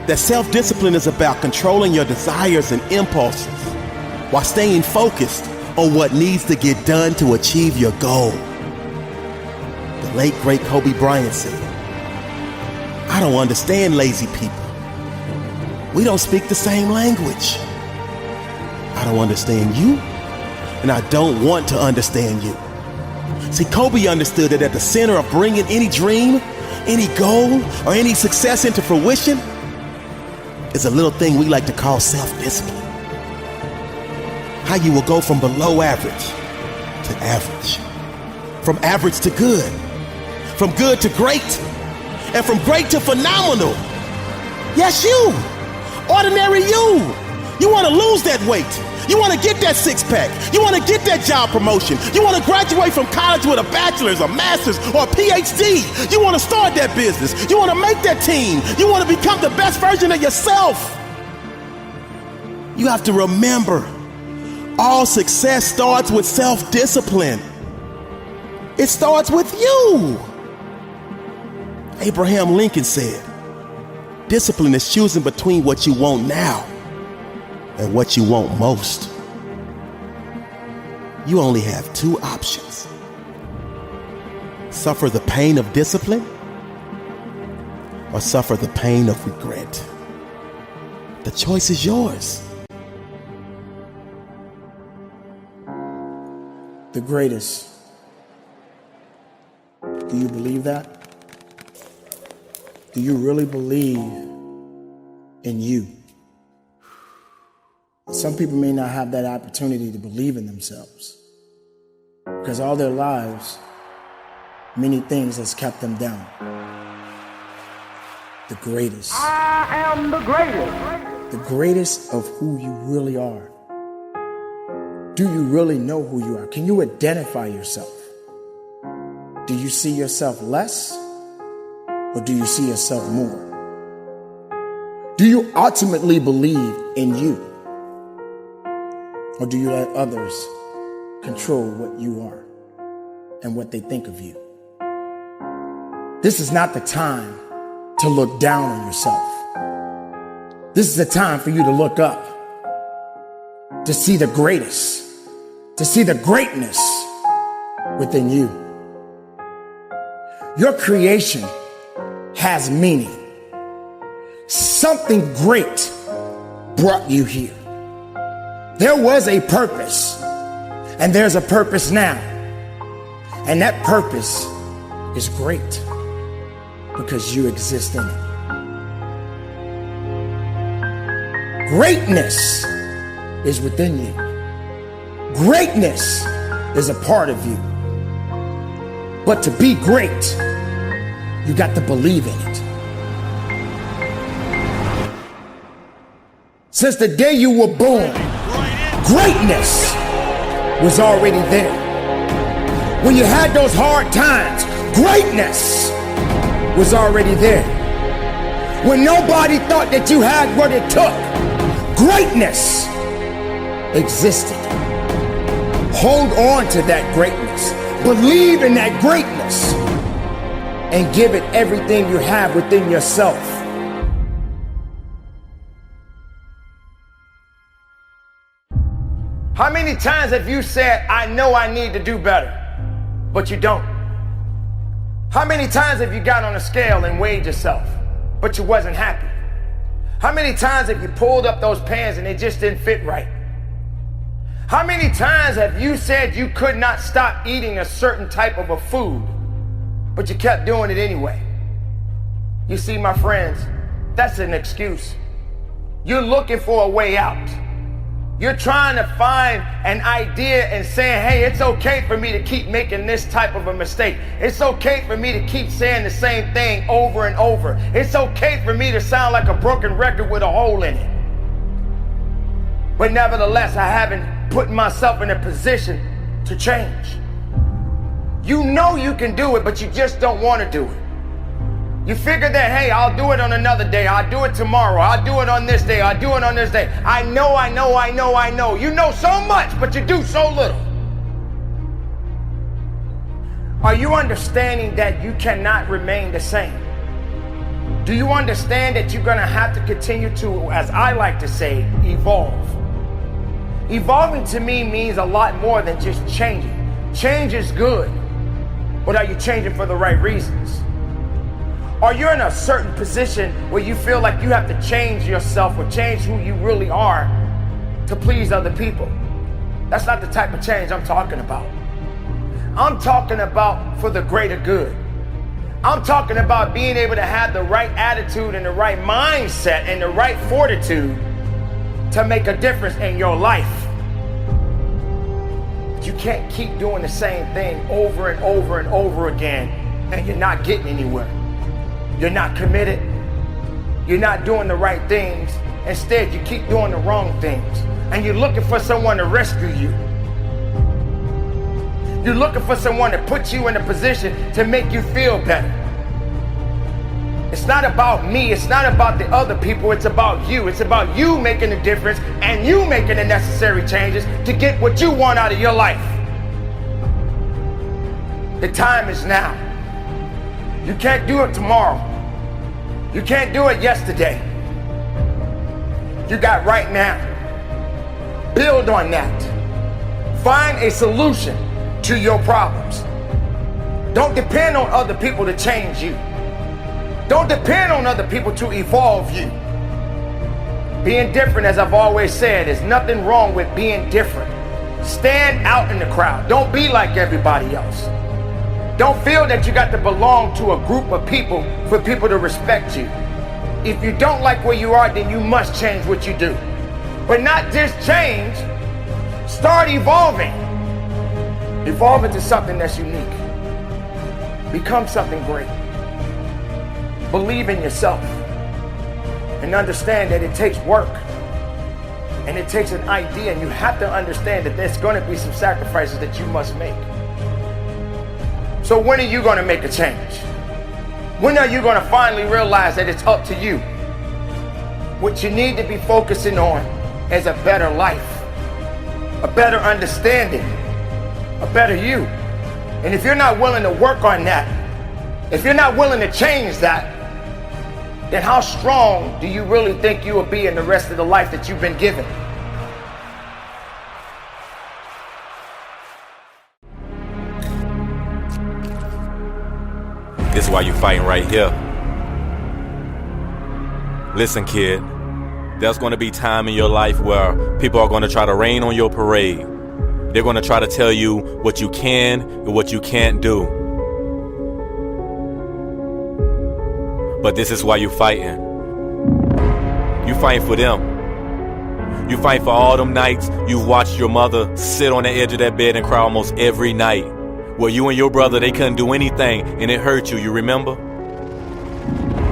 Speaker 15: that self-discipline is about controlling your desires and impulses while staying focused on what needs to get done to achieve your goal. The late, great Kobe Bryant said, I don't understand lazy people. We don't speak the same language. I don't understand you, and I don't want to understand you. See, Kobe understood that at the center of bringing any dream, any goal, or any success into fruition is a little thing we like to call self-discipline. How you will go from below average to average, from average to good, from good to great, and from great to phenomenal. Yes, you. ordinary you. You want to lose that weight. You want to get that six-pack. You want to get that job promotion. You want to graduate from college with a bachelor's, a master's, or a PhD. You want to start that business. You want to make that team. You want to become the best version of yourself. You have to remember, all success starts with self-discipline. It starts with you. Abraham Lincoln said, discipline is choosing between what you want now and what you want most. You only have two options. Suffer the pain of discipline or suffer the pain of regret. The choice is yours.
Speaker 12: The greatest. Do you believe that? Do you really believe in you? Some people may not have that opportunity to believe in themselves because all their lives, many things has kept them down. The greatest.
Speaker 14: I am the greatest.
Speaker 12: The greatest of who you really are. Do you really know who you are? Can you identify yourself? Do you see yourself less or do you see yourself more? Do you ultimately believe in you? Or do you let others control what you are and what they think of you? This is not the time to look down on yourself. This is the time for you to look up, to see the greatest, to see the greatness within you. Your creation has meaning. Something great brought you here. There was a purpose, and there's a purpose now. And that purpose is great because you exist in it. Greatness is within you. Greatness is a part of you. But to be great, you got to believe in it. Since the day you were born, greatness was already there. When you had those hard times, greatness was already there. When nobody thought that you had what it took, greatness existed. Hold on to that greatness. Believe in that greatness and give it everything you have within yourself.
Speaker 9: How many times have you said, I know I need to do better, but you don't? How many times have you got on a scale and weighed yourself, but you wasn't happy? How many times have you pulled up those pants and they just didn't fit right? How many times have you said you could not stop eating a certain type of a food, but you kept doing it anyway? You see, my friends, that's an excuse. You're looking for a way out. You're trying to find an idea and saying, hey, it's okay for me to keep making this type of a mistake. It's okay for me to keep saying the same thing over and over. It's okay for me to sound like a broken record with a hole in it. But nevertheless, I haven't put myself in a position to change. You know you can do it, but you just don't want to do it. You figure that, hey, I'll do it on another day. I'll do it tomorrow. I'll do it on this day. I'll do it on this day. I know. You know so much, but you do so little. Are you understanding that you cannot remain the same? Do you understand that you're going to have to continue to, as I like to say, evolve? Evolving to me means a lot more than just changing. Change is good, but are you changing for the right reasons? Are you in a certain position where you feel like you have to change yourself or change who you really are to please other people? That's not the type of change I'm talking about. I'm talking about for the greater good. I'm talking about being able to have the right attitude and the right mindset and the right fortitude to make a difference in your life. But you can't keep doing the same thing over and over and over again and you're not getting anywhere. You're not committed. You're not doing the right things. Instead, you keep doing the wrong things. And you're looking for someone to rescue you. You're looking for someone to put you in a position to make you feel better. It's not about me. It's not about the other people. It's about you. It's about you making a difference and you making the necessary changes to get what you want out of your life. The time is now. You can't do it tomorrow. You can't do it yesterday. You got right now. Build on that. Find a solution to your problems. Don't depend on other people to change you. Don't depend on other people to evolve you. Being different, as I've always said, is nothing wrong with being different. Stand out in the crowd. Don't be like everybody else. Don't feel that you got to belong to a group of people for people to respect you. If you don't like where you are, then you must change what you do. But not just change, start evolving. Evolve into something that's unique. Become something great. Believe in yourself and understand that it takes work and it takes an idea, and you have to understand that there's going to be some sacrifices that you must make. So when are you going to make a change? When are you going to finally realize that it's up to you? What you need to be focusing on is a better life, a better understanding, a better you. And if you're not willing to work on that, if you're not willing to change that, then how strong do you really think you will be in the rest of the life that you've been given?
Speaker 20: This is why you're fighting right here. Listen, kid, there's going to be time in your life where people are going to try to rain on your parade. They're going to try to tell you what you can and what you can't do. But this is why you're fighting. You fight for them. You fight for all them nights you've watched your mother sit on the edge of that bed and cry almost every night. Where you and your brother, they couldn't do anything and it hurt you, you remember?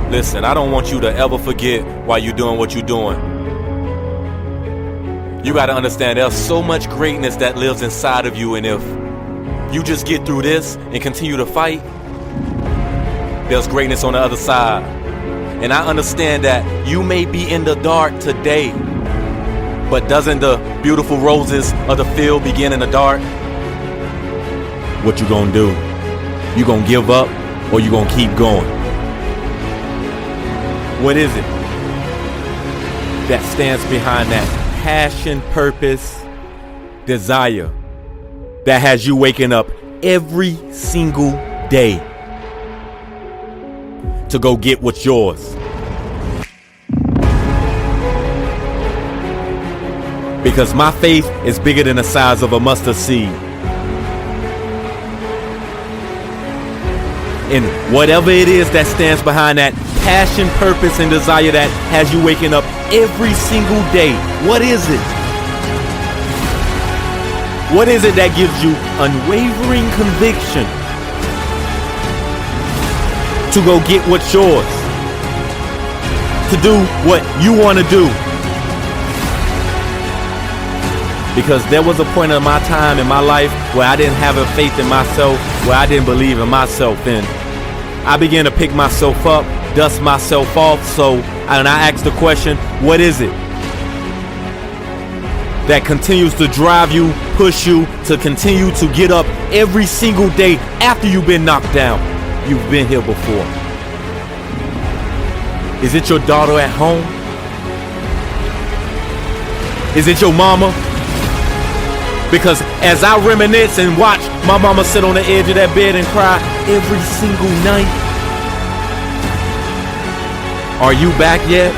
Speaker 20: Listen, I don't want you to ever forget why you're doing what you're doing. You gotta understand there's so much greatness that lives inside of you, and if you just get through this and continue to fight, there's greatness on the other side. And I understand that you may be in the dark today, but doesn't the beautiful roses of the field begin in the dark? What you gonna do? You gonna give up or you gonna keep going? What is it that stands behind that passion, purpose, desire that has you waking up every single day to go get what's yours? Because my faith is bigger than the size of a mustard seed. And whatever it is that stands behind that passion, purpose, and desire that has you waking up every single day, what is it? What is it that gives you unwavering conviction to go get what's yours? To do what you want to do? Because there was a point in my time in my life where I didn't have a faith in myself, where I didn't believe in myself, and I began to pick myself up, dust myself off. And I asked the question, what is it that continues to drive you, push you to continue to get up every single day after you've been knocked down? You've been here before. Is it your daughter at home? Is it your mama? Because as I reminisce and watch my mama sit on the edge of that bed and cry every single night, are you back yet?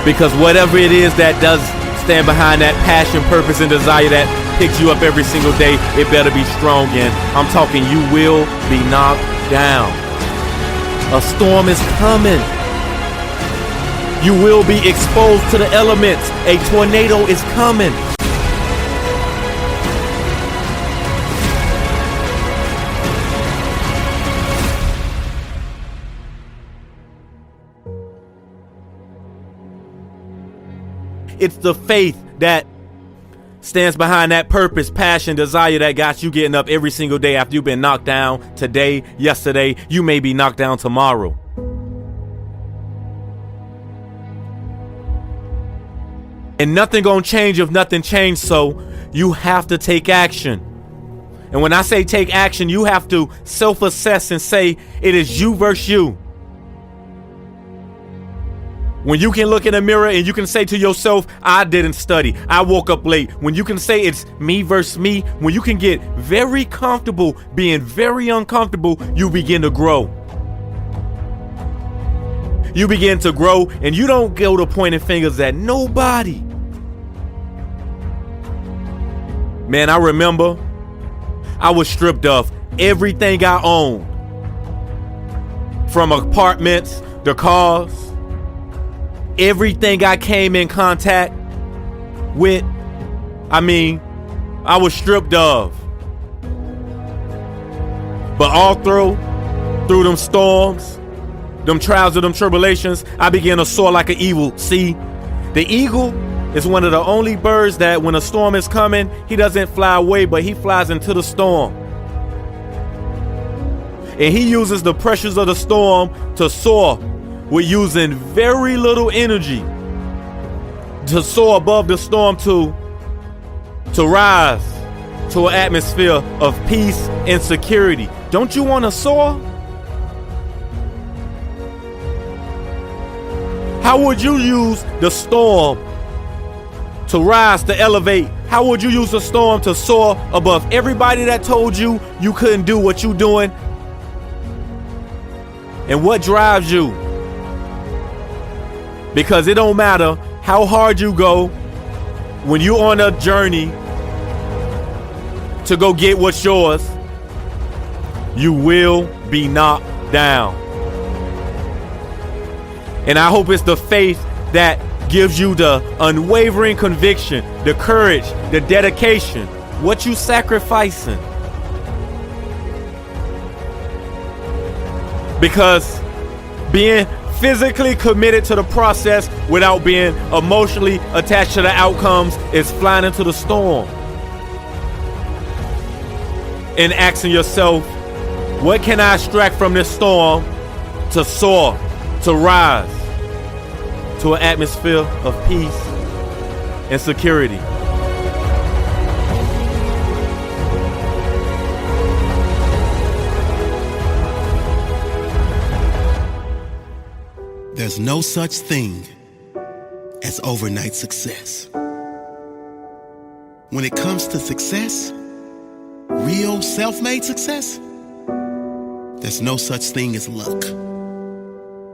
Speaker 20: Because whatever it is that does stand behind that passion, purpose, and desire that picks you up every single day, it better be strong. And I'm talking, you will be knocked down. A storm is coming. You will be exposed to the elements. A tornado is coming. It's the faith that stands behind that purpose, passion, desire that got you getting up every single day after you've been knocked down today, yesterday. You may be knocked down tomorrow. And nothing gonna change if nothing changed, so you have to take action. And when I say take action, you have to self-assess and say it is you versus you. When you can look in the mirror and you can say to yourself, I didn't study, I woke up late. When you can say it's me versus me, when you can get very comfortable being very uncomfortable, you begin to grow. You begin to grow, and you don't go to pointing fingers at nobody. Man, I remember I was stripped of everything I owned. From apartments, the cars, everything I came in contact with. I mean, I was stripped of. But all through them storms, them trials and them tribulations, I began to soar like an eagle. See, the eagle is one of the only birds that when a storm is coming, he doesn't fly away, but he flies into the storm. And he uses the pressures of the storm to soar with using very little energy to soar above the storm, to rise to an atmosphere of peace and security. Don't you want to soar? How would you use the storm to rise, to elevate? How would you use the storm to soar above everybody that told you you couldn't do what you're doing? And what drives you? Because it don't matter how hard you go, when you're on a journey to go get what's yours, you will be knocked down. And I hope it's the faith that gives you the unwavering conviction, the courage, the dedication, what you sacrificing. Because being physically committed to the process without being emotionally attached to the outcomes is flying into the storm. And asking yourself, what can I extract from this storm to soar, to rise to an atmosphere of peace and security?
Speaker 21: There's no such thing as overnight success. When it comes to success, real self-made success, there's no such thing as luck.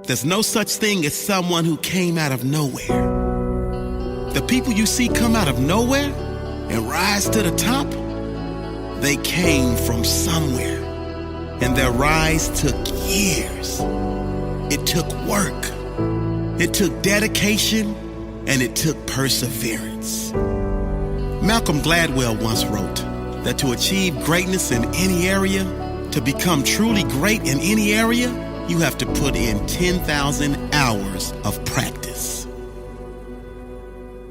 Speaker 21: There's no such thing as someone who came out of nowhere. The people you see come out of nowhere and rise to the top, they came from somewhere. And their rise took years. It took work. It took dedication, and it took perseverance. Malcolm Gladwell once wrote that to achieve greatness in any area, to become truly great in any area, you have to put in 10,000 hours of practice.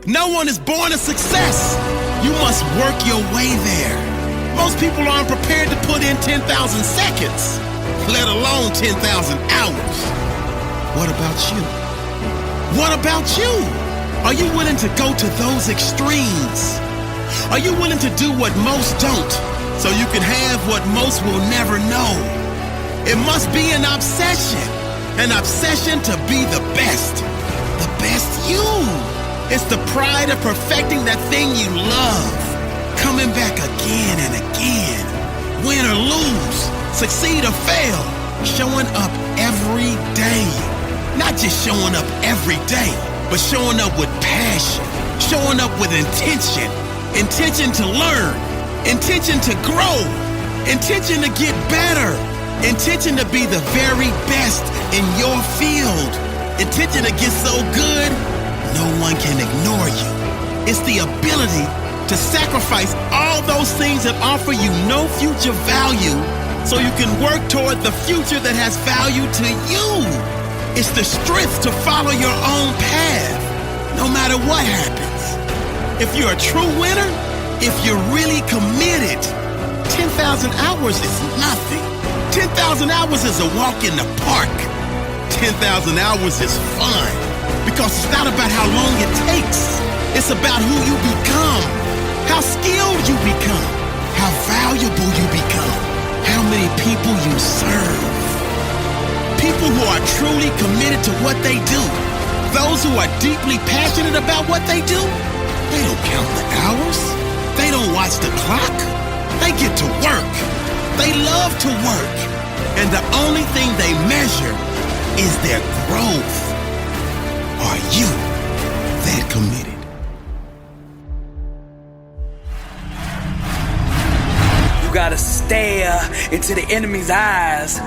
Speaker 21: No one is born a success. You must work your way there. Most people aren't prepared to put in 10,000 seconds, let alone 10,000 hours. What about you? What about you? Are you willing to go to those extremes? Are you willing to do what most don't, so you can have what most will never know? It must be an obsession to be the best you. It's the pride of perfecting that thing you love, coming back again and again, win or lose, succeed or fail, showing up every day. Not just showing up every day, but showing up with passion, showing up with intention to learn, intention to grow, intention to get better, intention to be the very best in your field, intention to get so good, no one can ignore you. It's the ability to sacrifice all those things that offer you no future value so you can work toward the future that has value to you. It's the strength to follow your own path, no matter matter what happens. If you're a true winner, if you're really committed, 10,000 hours is nothing. 10,000 hours is a walk in the park. 10,000 hours is fun because it's not about how long it takes. It's about who you become, how skilled you become, how valuable you become, how many people you serve. People who are truly committed to what they do, those who are deeply passionate about what they do, they don't count the hours. They don't watch the clock. They get to work. They love to work. And the only thing they measure is their growth. Are you that committed?
Speaker 18: You gotta stare into the enemy's eyes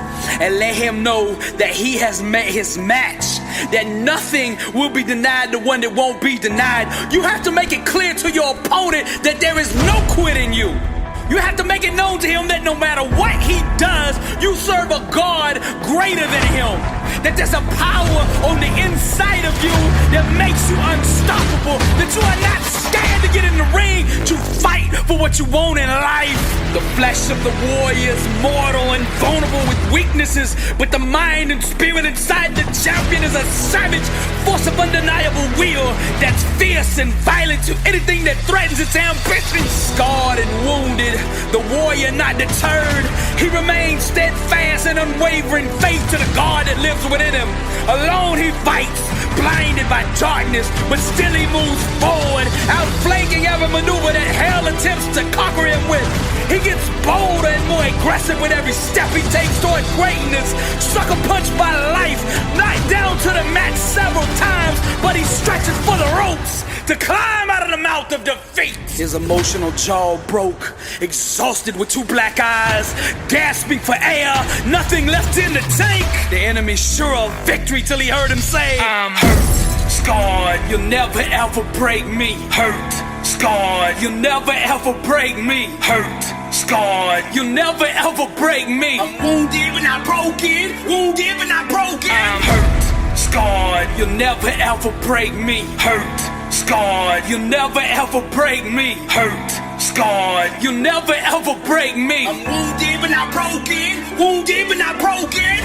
Speaker 18: and let him know that he has met his match, that nothing will be denied the one that won't be denied. You have to make it clear to your opponent that there is no quit in you. You have to make it known to him that no matter what he does, you serve a God greater than him. That there's a power on the inside of you that makes you unstoppable. That you are not scared to get in the ring to fight for what you want in life. The flesh of the warrior is mortal and vulnerable with weaknesses, but the mind and spirit inside the champion is a savage force of undeniable will that's fierce and violent to anything that threatens its ambition. Scarred and wounded, the warrior not deterred. He remains steadfast and unwavering faith to the God that lives within him. Alone he fights, blinded by darkness, but still he moves forward, outflanking every maneuver that hell attempts to conquer him with. He gets bolder and more aggressive with every step he takes toward greatness. Sucker punched by life, knocked down to the mat several times, but he stretches for the ropes to climb out of the mouth of defeat. His emotional jaw broke, exhausted with two black eyes, gasping for air, nothing left in the tank. The enemy sure of victory till he heard him say, I'm hurt, scarred, you'll never ever break me. Hurt, scarred, you'll never ever break me. Hurt, scarred, you'll never ever break me. I'm wounded but not broken, wounded but not broken. I'm hurt, scarred, you'll never ever break me. Hurt, scarred, you'll never ever break me. Hurt, scarred, you'll never ever break me. I'm wounded but not broken, wounded but not broken.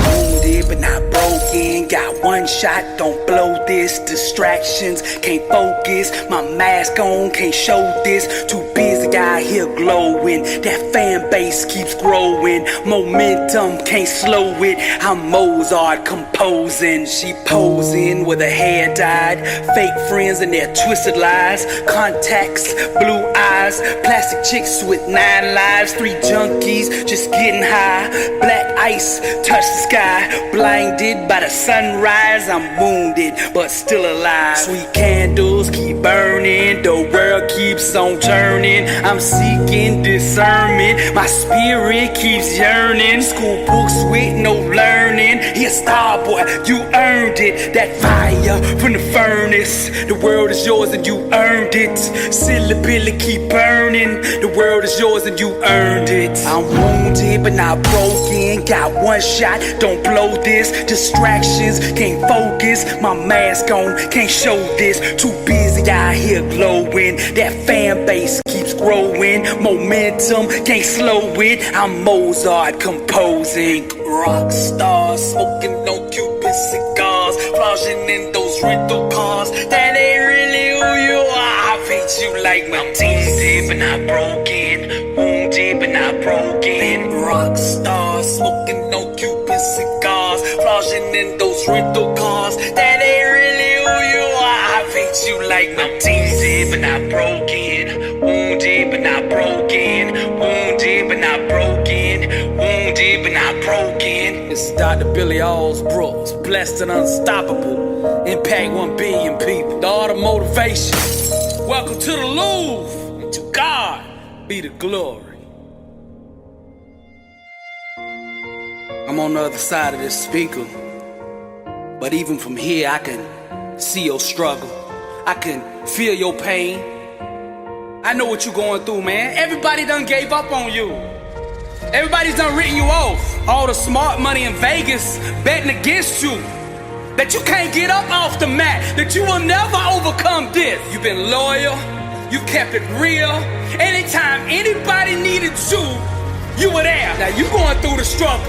Speaker 18: Wounded but not broken, got one shot, don't blow this. Distractions, can't focus, my mask on, can't show this. Too busy out here glowing, that fan base keeps growing. Momentum, can't slow it, I'm Mozart composing. She posing with her hair dyed, fake friends and their twisted lies. Contacts, blue eyes, plastic chicks with 9 lives. 3 junkies, just getting high. Black ice, touch the sky, blinded by the sunrise. I'm wounded, but still alive. Sweet candles keep burning, the world keeps on turning. I'm seeking discernment, my spirit keeps yearning. School books with no learning. Here, star boy, you earned it. That fire from the furnace, the world is yours and you earned it. Syllabilla keep burning, the world is yours and you earned it. I'm wounded but not broken, got one shot, don't blow this. Distractions, can't focus, my mask on, can't show this. Too busy out here glowing, that fan base keeps growing. Momentum, can't slow it, I'm Mozart composing. Rock stars, smoking no Cuban cigars, flossing in those rental cars. That ain't really who you are. I hate you like my team's dead but not broken, wounded but not broken. Rock stars, smoking no Cuban cigars, flossing in those rental cars. That ain't really who you are. I hate you like my team's dead but not broken, wounded but not broken, wounded but not broken, wounded but not broken. It's Dr. Billy Alsbrooks, blessed and unstoppable, impact 1 billion people. The art of motivation. Welcome to the Louvre, and to God be the glory. I'm on the other side of this speaker, but even from here I can see your struggle. I can feel your pain. I know what you're going through, man. Everybody done gave up on you. Everybody's done written you off. All the smart money in Vegas betting against you. that you can't get up off the mat, that you will never overcome this. You've been loyal, you've kept it real. Anytime anybody needed you were there. Now you going through the struggle,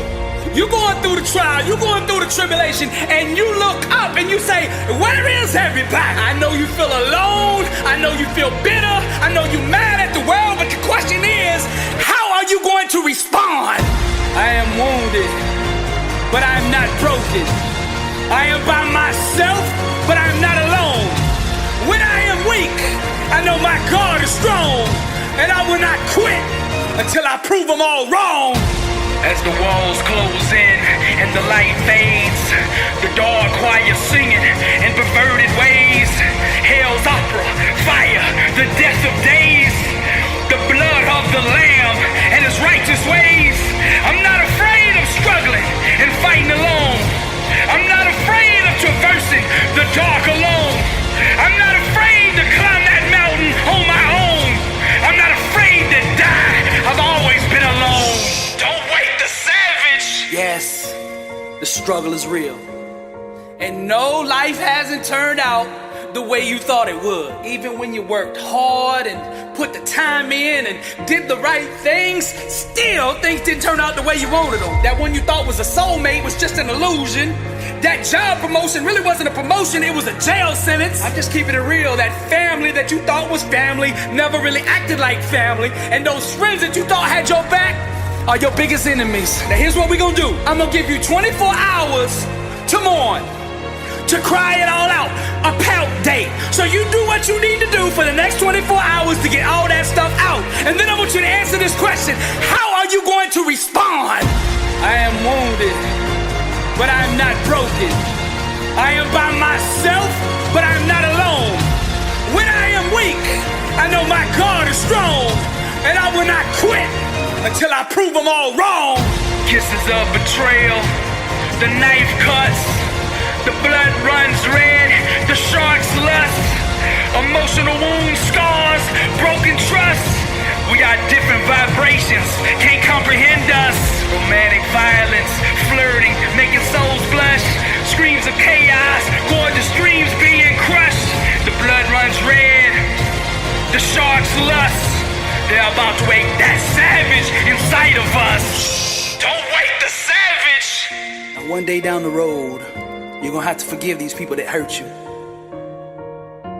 Speaker 18: you going through the trial, you going through the tribulation, and you look up and you say, where is everybody? I know you feel alone, I know you feel bitter, I know you mad at the world, but the question is, how are you going to respond? I am wounded, but I am not broken. I am by myself, but I am not alone. When I am weak, I know my God is strong, and I will not quit until I prove them all wrong. As the walls close in and the light fades, the dark choir singing in perverted ways, hell's opera, fire, the death of days, the blood of the Lamb and his righteous ways. I'm not afraid of struggling and fighting alone. I'm not afraid of traversing the dark alone. I'm not afraid to climb that mountain on my own. I'm not afraid to die. I've always been alone. Don't wake the savage. Yes, the struggle is real. And no, life hasn't turned out the way you thought it would. Even when you worked hard and put the time in and did the right things, still things didn't turn out the way you wanted them. That one you thought was a soulmate was just an illusion. That job promotion really wasn't a promotion, it was a jail sentence. I'm just keeping it real. That family that you thought was family never really acted like family. And those friends that you thought had your back are your biggest enemies. Now here's what we're gonna do. I'm gonna give you 24 hours to mourn, to cry it all out, a pout day. So you do what you need to do for the next 24 hours to get all that stuff out. And then I want you to answer this question. How are you going to respond? I am wounded, but I am not broken. I am by myself, but I am not alone. When I am weak, I know my God is strong, and I will not quit until I prove them all wrong. Kisses of betrayal, the knife cuts, the blood runs red, the shark's lust, emotional wounds, scars, broken trust. We got different vibrations, can't comprehend us. Romantic violence, flirting, making souls blush. Screams of chaos, gorgeous dreams being crushed. The blood runs red, the shark's lust. They're about to wake that savage inside of us. Don't wake the savage. Now one day down the road, you're gonna have to forgive these people that hurt you.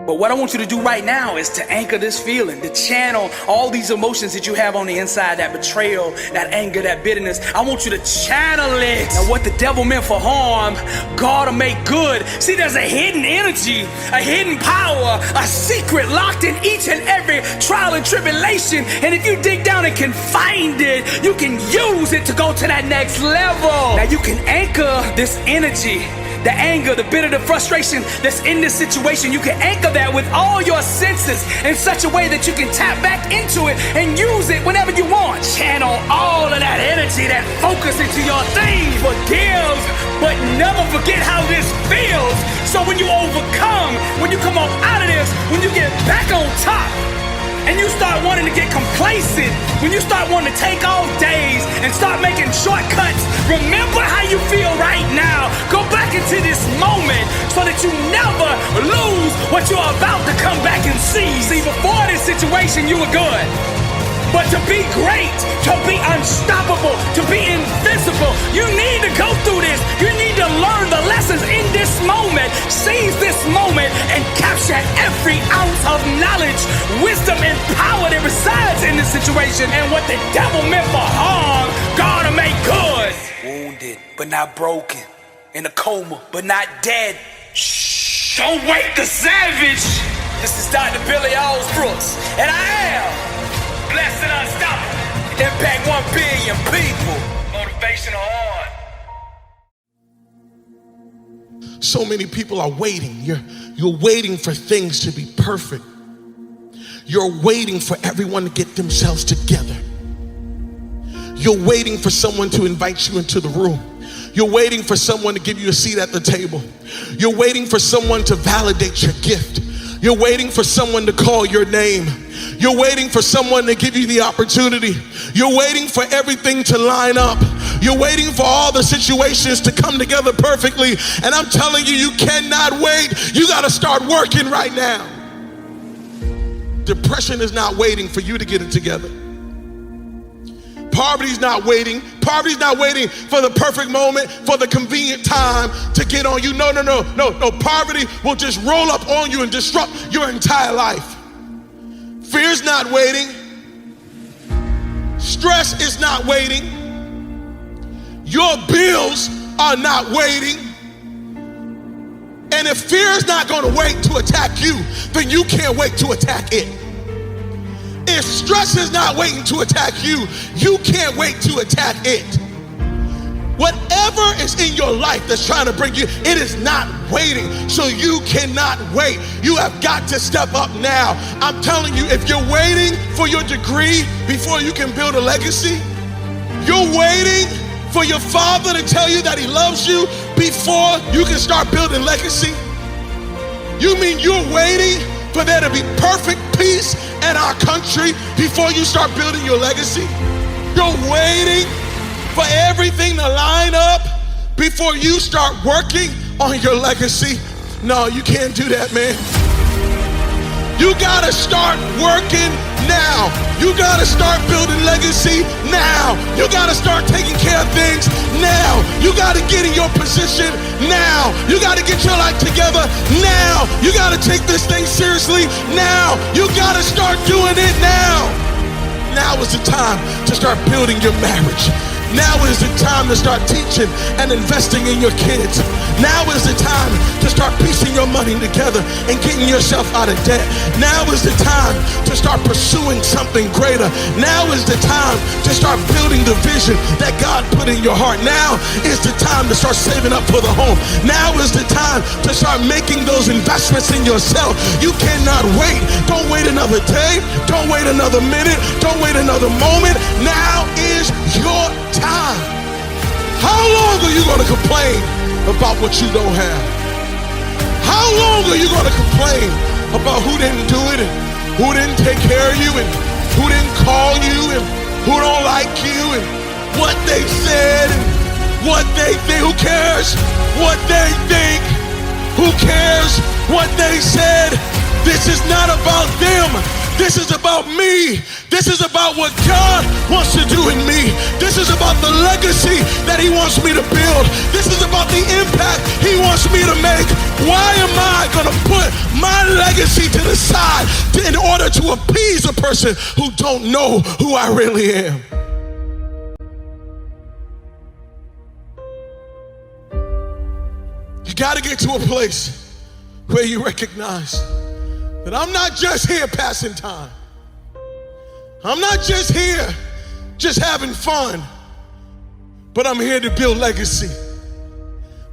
Speaker 18: But what I want you to do right now is to anchor this feeling, to channel all these emotions that you have on the inside, that betrayal, that anger, that bitterness. I want you to channel it. Now what the devil meant for harm, God will make good. See, there's a hidden energy, a hidden power, a secret locked in each and every trial and tribulation. And if you dig down and can find it, you can use it to go to that next level. Now you can anchor this energy, the anger, the bitter, the frustration that's in this situation. You can anchor that with all your senses in such a way that you can tap back into it and use it whenever you want. Channel all of that energy, that focus into your thing. Forgive, but never forget how this feels. So when you overcome, when you come up out of this, when you get back on top, and you start wanting to get complacent, when you start wanting to take off days and start making shortcuts, remember how you feel right now. Go back into this moment so that you never lose what you're about to come back and see. See, before this situation, you were good. But to be great, to be unstoppable, to be invincible, you need to go through this. You need to learn the lessons in this moment. Seize this moment and capture every ounce of knowledge, wisdom, and power that resides in this situation. And what the devil meant for harm, God will make good. Wounded, but not broken. In a coma, but not dead. Shh, don't wake the savage. This is Dr. Billy Alsbrooks, and I am blessed and unstoppable. Impact 1 billion people. Motivational on.
Speaker 8: So many people are waiting. You're waiting for things to be perfect. You're waiting for everyone to get themselves together. You're waiting for someone to invite you into the room. You're waiting for someone to give you a seat at the table. You're waiting for someone to validate your gift. You're waiting for someone to call your name. You're waiting for someone to give you the opportunity. You're waiting for everything to line up.
Speaker 15: You're waiting for all the situations to come together perfectly. And I'm telling you, you cannot wait. You got to start working right now. Depression is not waiting for you to get it together. Poverty's not waiting. Poverty's not waiting for the perfect moment, for the convenient time to get on you. No. Poverty will just roll up on you and disrupt your entire life. Fear's not waiting. Stress is not waiting. Your bills are not waiting. And if fear is not going to wait to attack you, then you can't wait to attack it. If stress is not waiting to attack you, you can't wait to attack it. Whatever is in your life that's trying to bring you, it is not waiting. So you cannot wait. You have got to step up now. I'm telling you, if you're waiting for your degree before you can build a legacy, you're waiting for your father to tell you that he loves you before you can start building legacy. You mean you're waiting for there to be perfect peace in our country before you start building your legacy? You're waiting for everything to line up before you start working on your legacy? No, you can't do that, man. You gotta start working now. You gotta start building legacy now. You gotta start taking care of things now. You gotta get in your position now. You gotta get your life together now. You gotta take this thing seriously now. You gotta start doing it now. Now is the time to start building your marriage. Now is the time to start teaching and investing in your kids. Now is the time to start piecing your money together and getting yourself out of debt. Now is the time to start pursuing something greater. Now is the time to start building the vision that God put in your heart. Now is the time to start saving up for the home. Now is the time to start making those investments in yourself. You cannot wait. Don't wait another day. Don't wait another minute. Don't wait another moment. Now is your time. How long are you going to complain about what you don't have? How long are you going to complain about who didn't do it and who didn't take care of you and who didn't call you and who don't like you and what they said and what they think? Who cares what they think? Who cares what they said? This is not about them. This is about me. This is about what God wants to do in me. This is about the legacy that he wants me to build. This is about the impact he wants me to make. Why am I going to put my legacy to the side in order to appease a person who don't know who I really am? You got to get to a place where you recognize that I'm not just here passing time. I'm not just here just having fun, but I'm here to build legacy.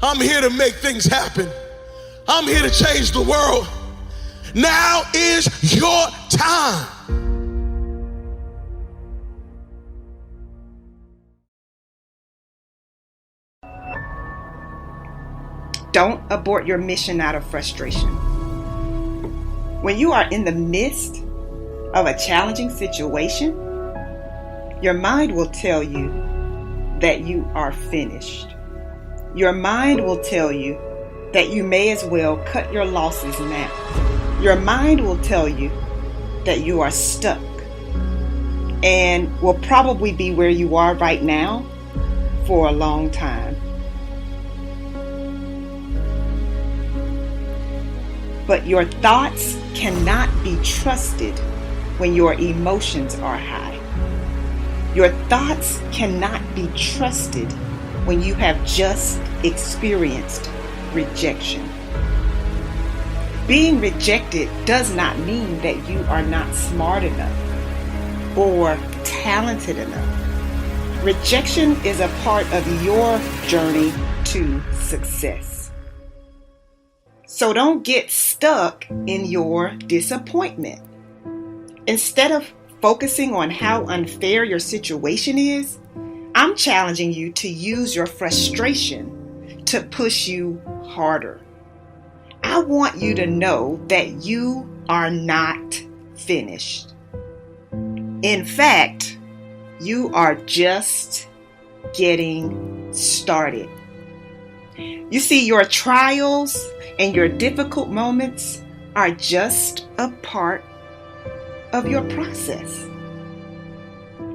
Speaker 15: I'm here to make things happen. I'm here to change the world. Now is your time.
Speaker 10: Don't abort your mission out of frustration. When you are in the midst of a challenging situation, your mind will tell you that you are finished. Your mind will tell you that you may as well cut your losses now. Your mind will tell you that you are stuck and will probably be where you are right now for a long time. But your thoughts cannot be trusted when your emotions are high. Your thoughts cannot be trusted when you have just experienced rejection. Being rejected does not mean that you are not smart enough or talented enough. Rejection is a part of your journey to success. So don't get stuck in your disappointment. Instead of focusing on how unfair your situation is, I'm challenging you to use your frustration to push you harder. I want you to know that you are not finished. In fact, you are just getting started. You see, your trials and your difficult moments are just a part of your process.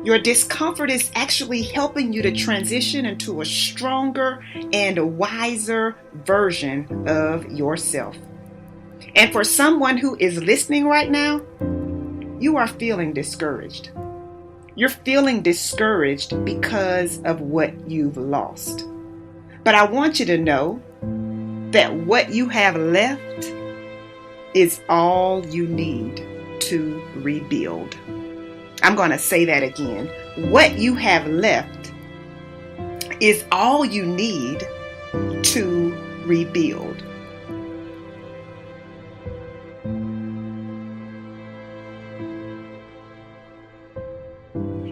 Speaker 10: Your discomfort is actually helping you to transition into a stronger and wiser version of yourself. And for someone who is listening right now, you are feeling discouraged. You're feeling discouraged because of what you've lost. But I want you to know that what you have left is all you need to rebuild. I'm going to say that again. What you have left is all you need to rebuild.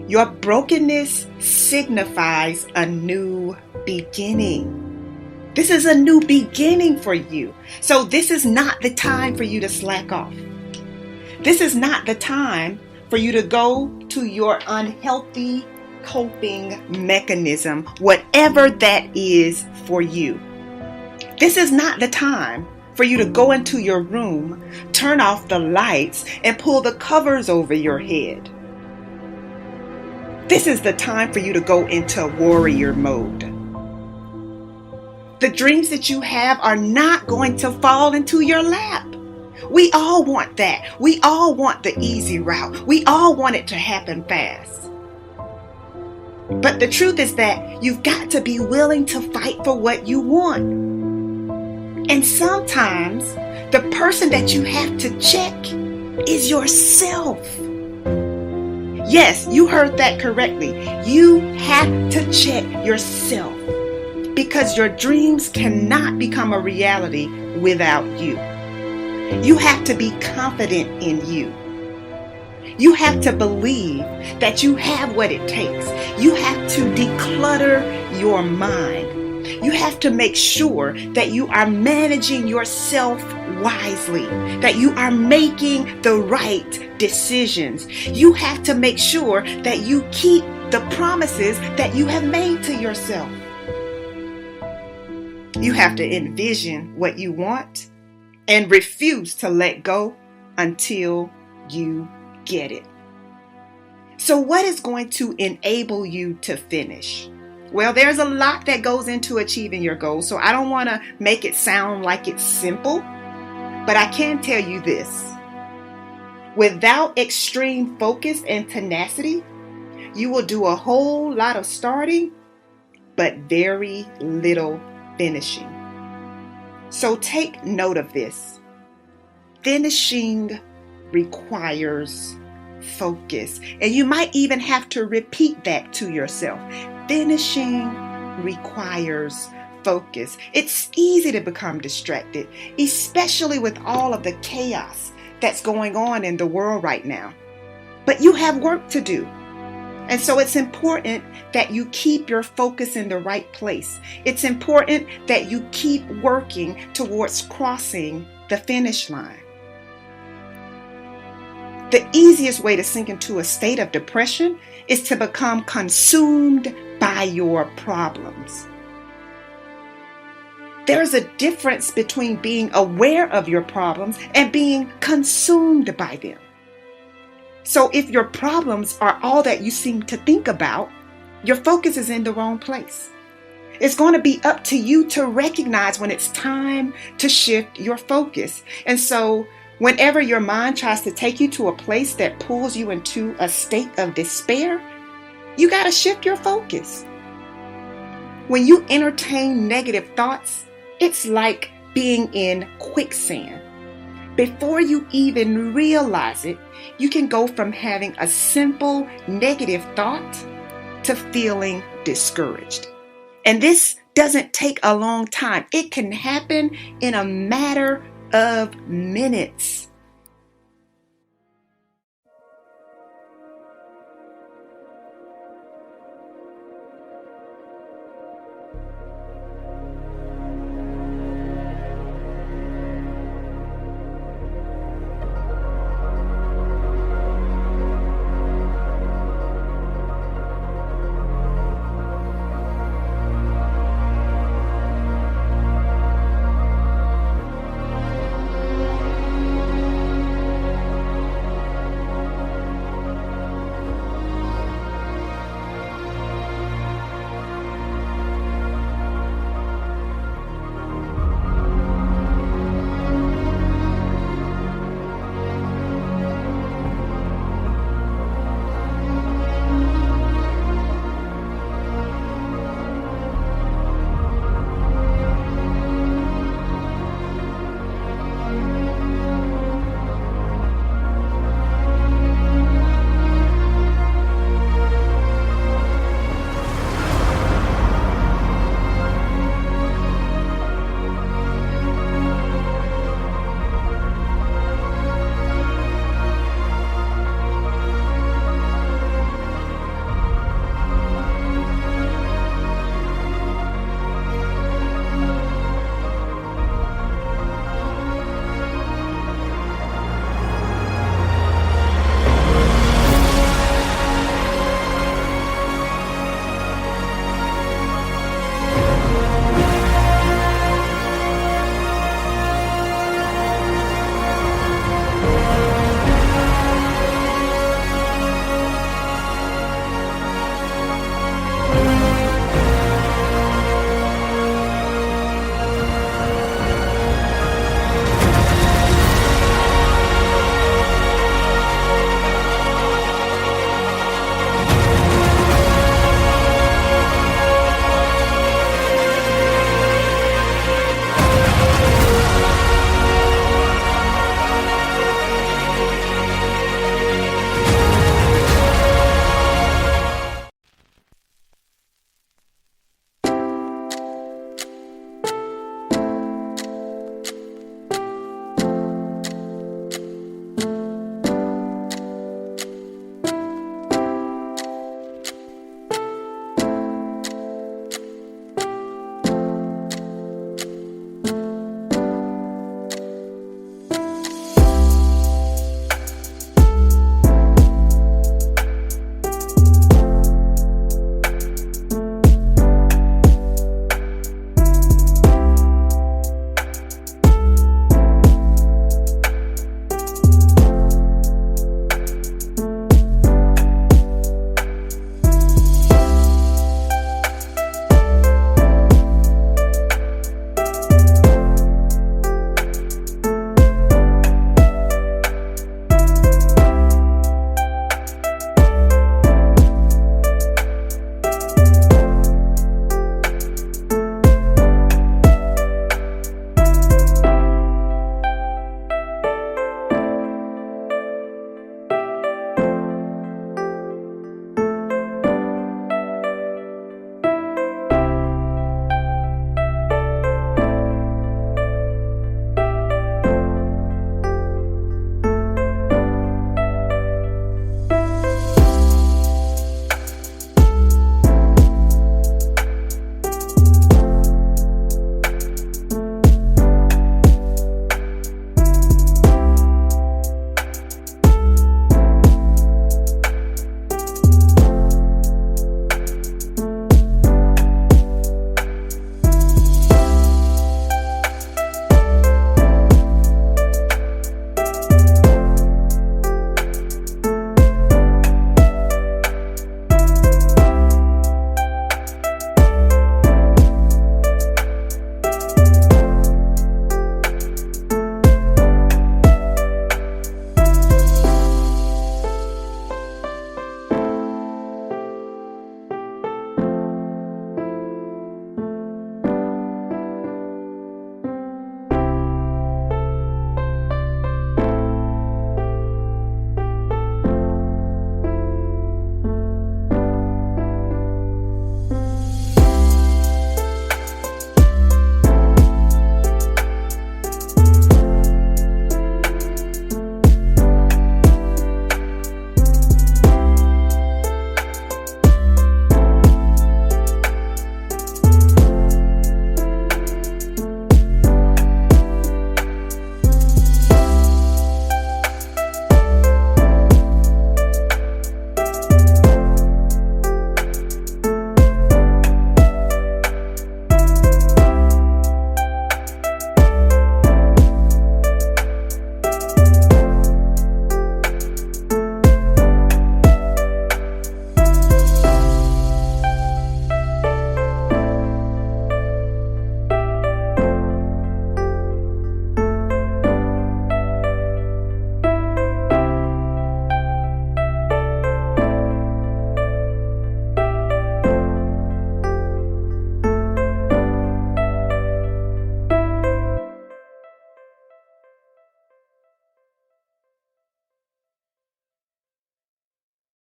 Speaker 10: Your brokenness signifies a new beginning. This is a new beginning for you. So this is not the time for you to slack off. This is not the time for you to go to your unhealthy coping mechanism, whatever that is for you. This is not the time for you to go into your room, turn off the lights, and pull the covers over your head. This is the time for you to go into warrior mode. The dreams that you have are not going to fall into your lap. We all want that. We all want the easy route. We all want it to happen fast. But the truth is that you've got to be willing to fight for what you want. And sometimes the person that you have to check is yourself. Yes, you heard that correctly. You have to check yourself because your dreams cannot become a reality without you. You have to be confident in you. You have to believe that you have what it takes. You have to declutter your mind. You have to make sure that you are managing yourself wisely, that you are making the right decisions. You have to make sure that you keep the promises that you have made to yourself. You have to envision what you want and refuse to let go until you get it. So what is going to enable you to finish? Well, there's a lot that goes into achieving your goals, so I don't want to make it sound like it's simple, but I can tell you this. Without extreme focus and tenacity, you will do a whole lot of starting, but very little finishing. So take note of this. Finishing requires focus. And you might even have to repeat that to yourself. Finishing requires focus. It's easy to become distracted, especially with all of the chaos that's going on in the world right now. But you have work to do. And so it's important that you keep your focus in the right place. It's important that you keep working towards crossing the finish line. The easiest way to sink into a state of depression is to become consumed by your problems. There's a difference between being aware of your problems and being consumed by them. So if your problems are all that you seem to think about, your focus is in the wrong place. It's going to be up to you to recognize when it's time to shift your focus. And so whenever your mind tries to take you to a place that pulls you into a state of despair, you got to shift your focus. When you entertain negative thoughts, it's like being in quicksand. Before you even realize it, you can go from having a simple negative thought to feeling discouraged. And this doesn't take a long time. It can happen in a matter of minutes.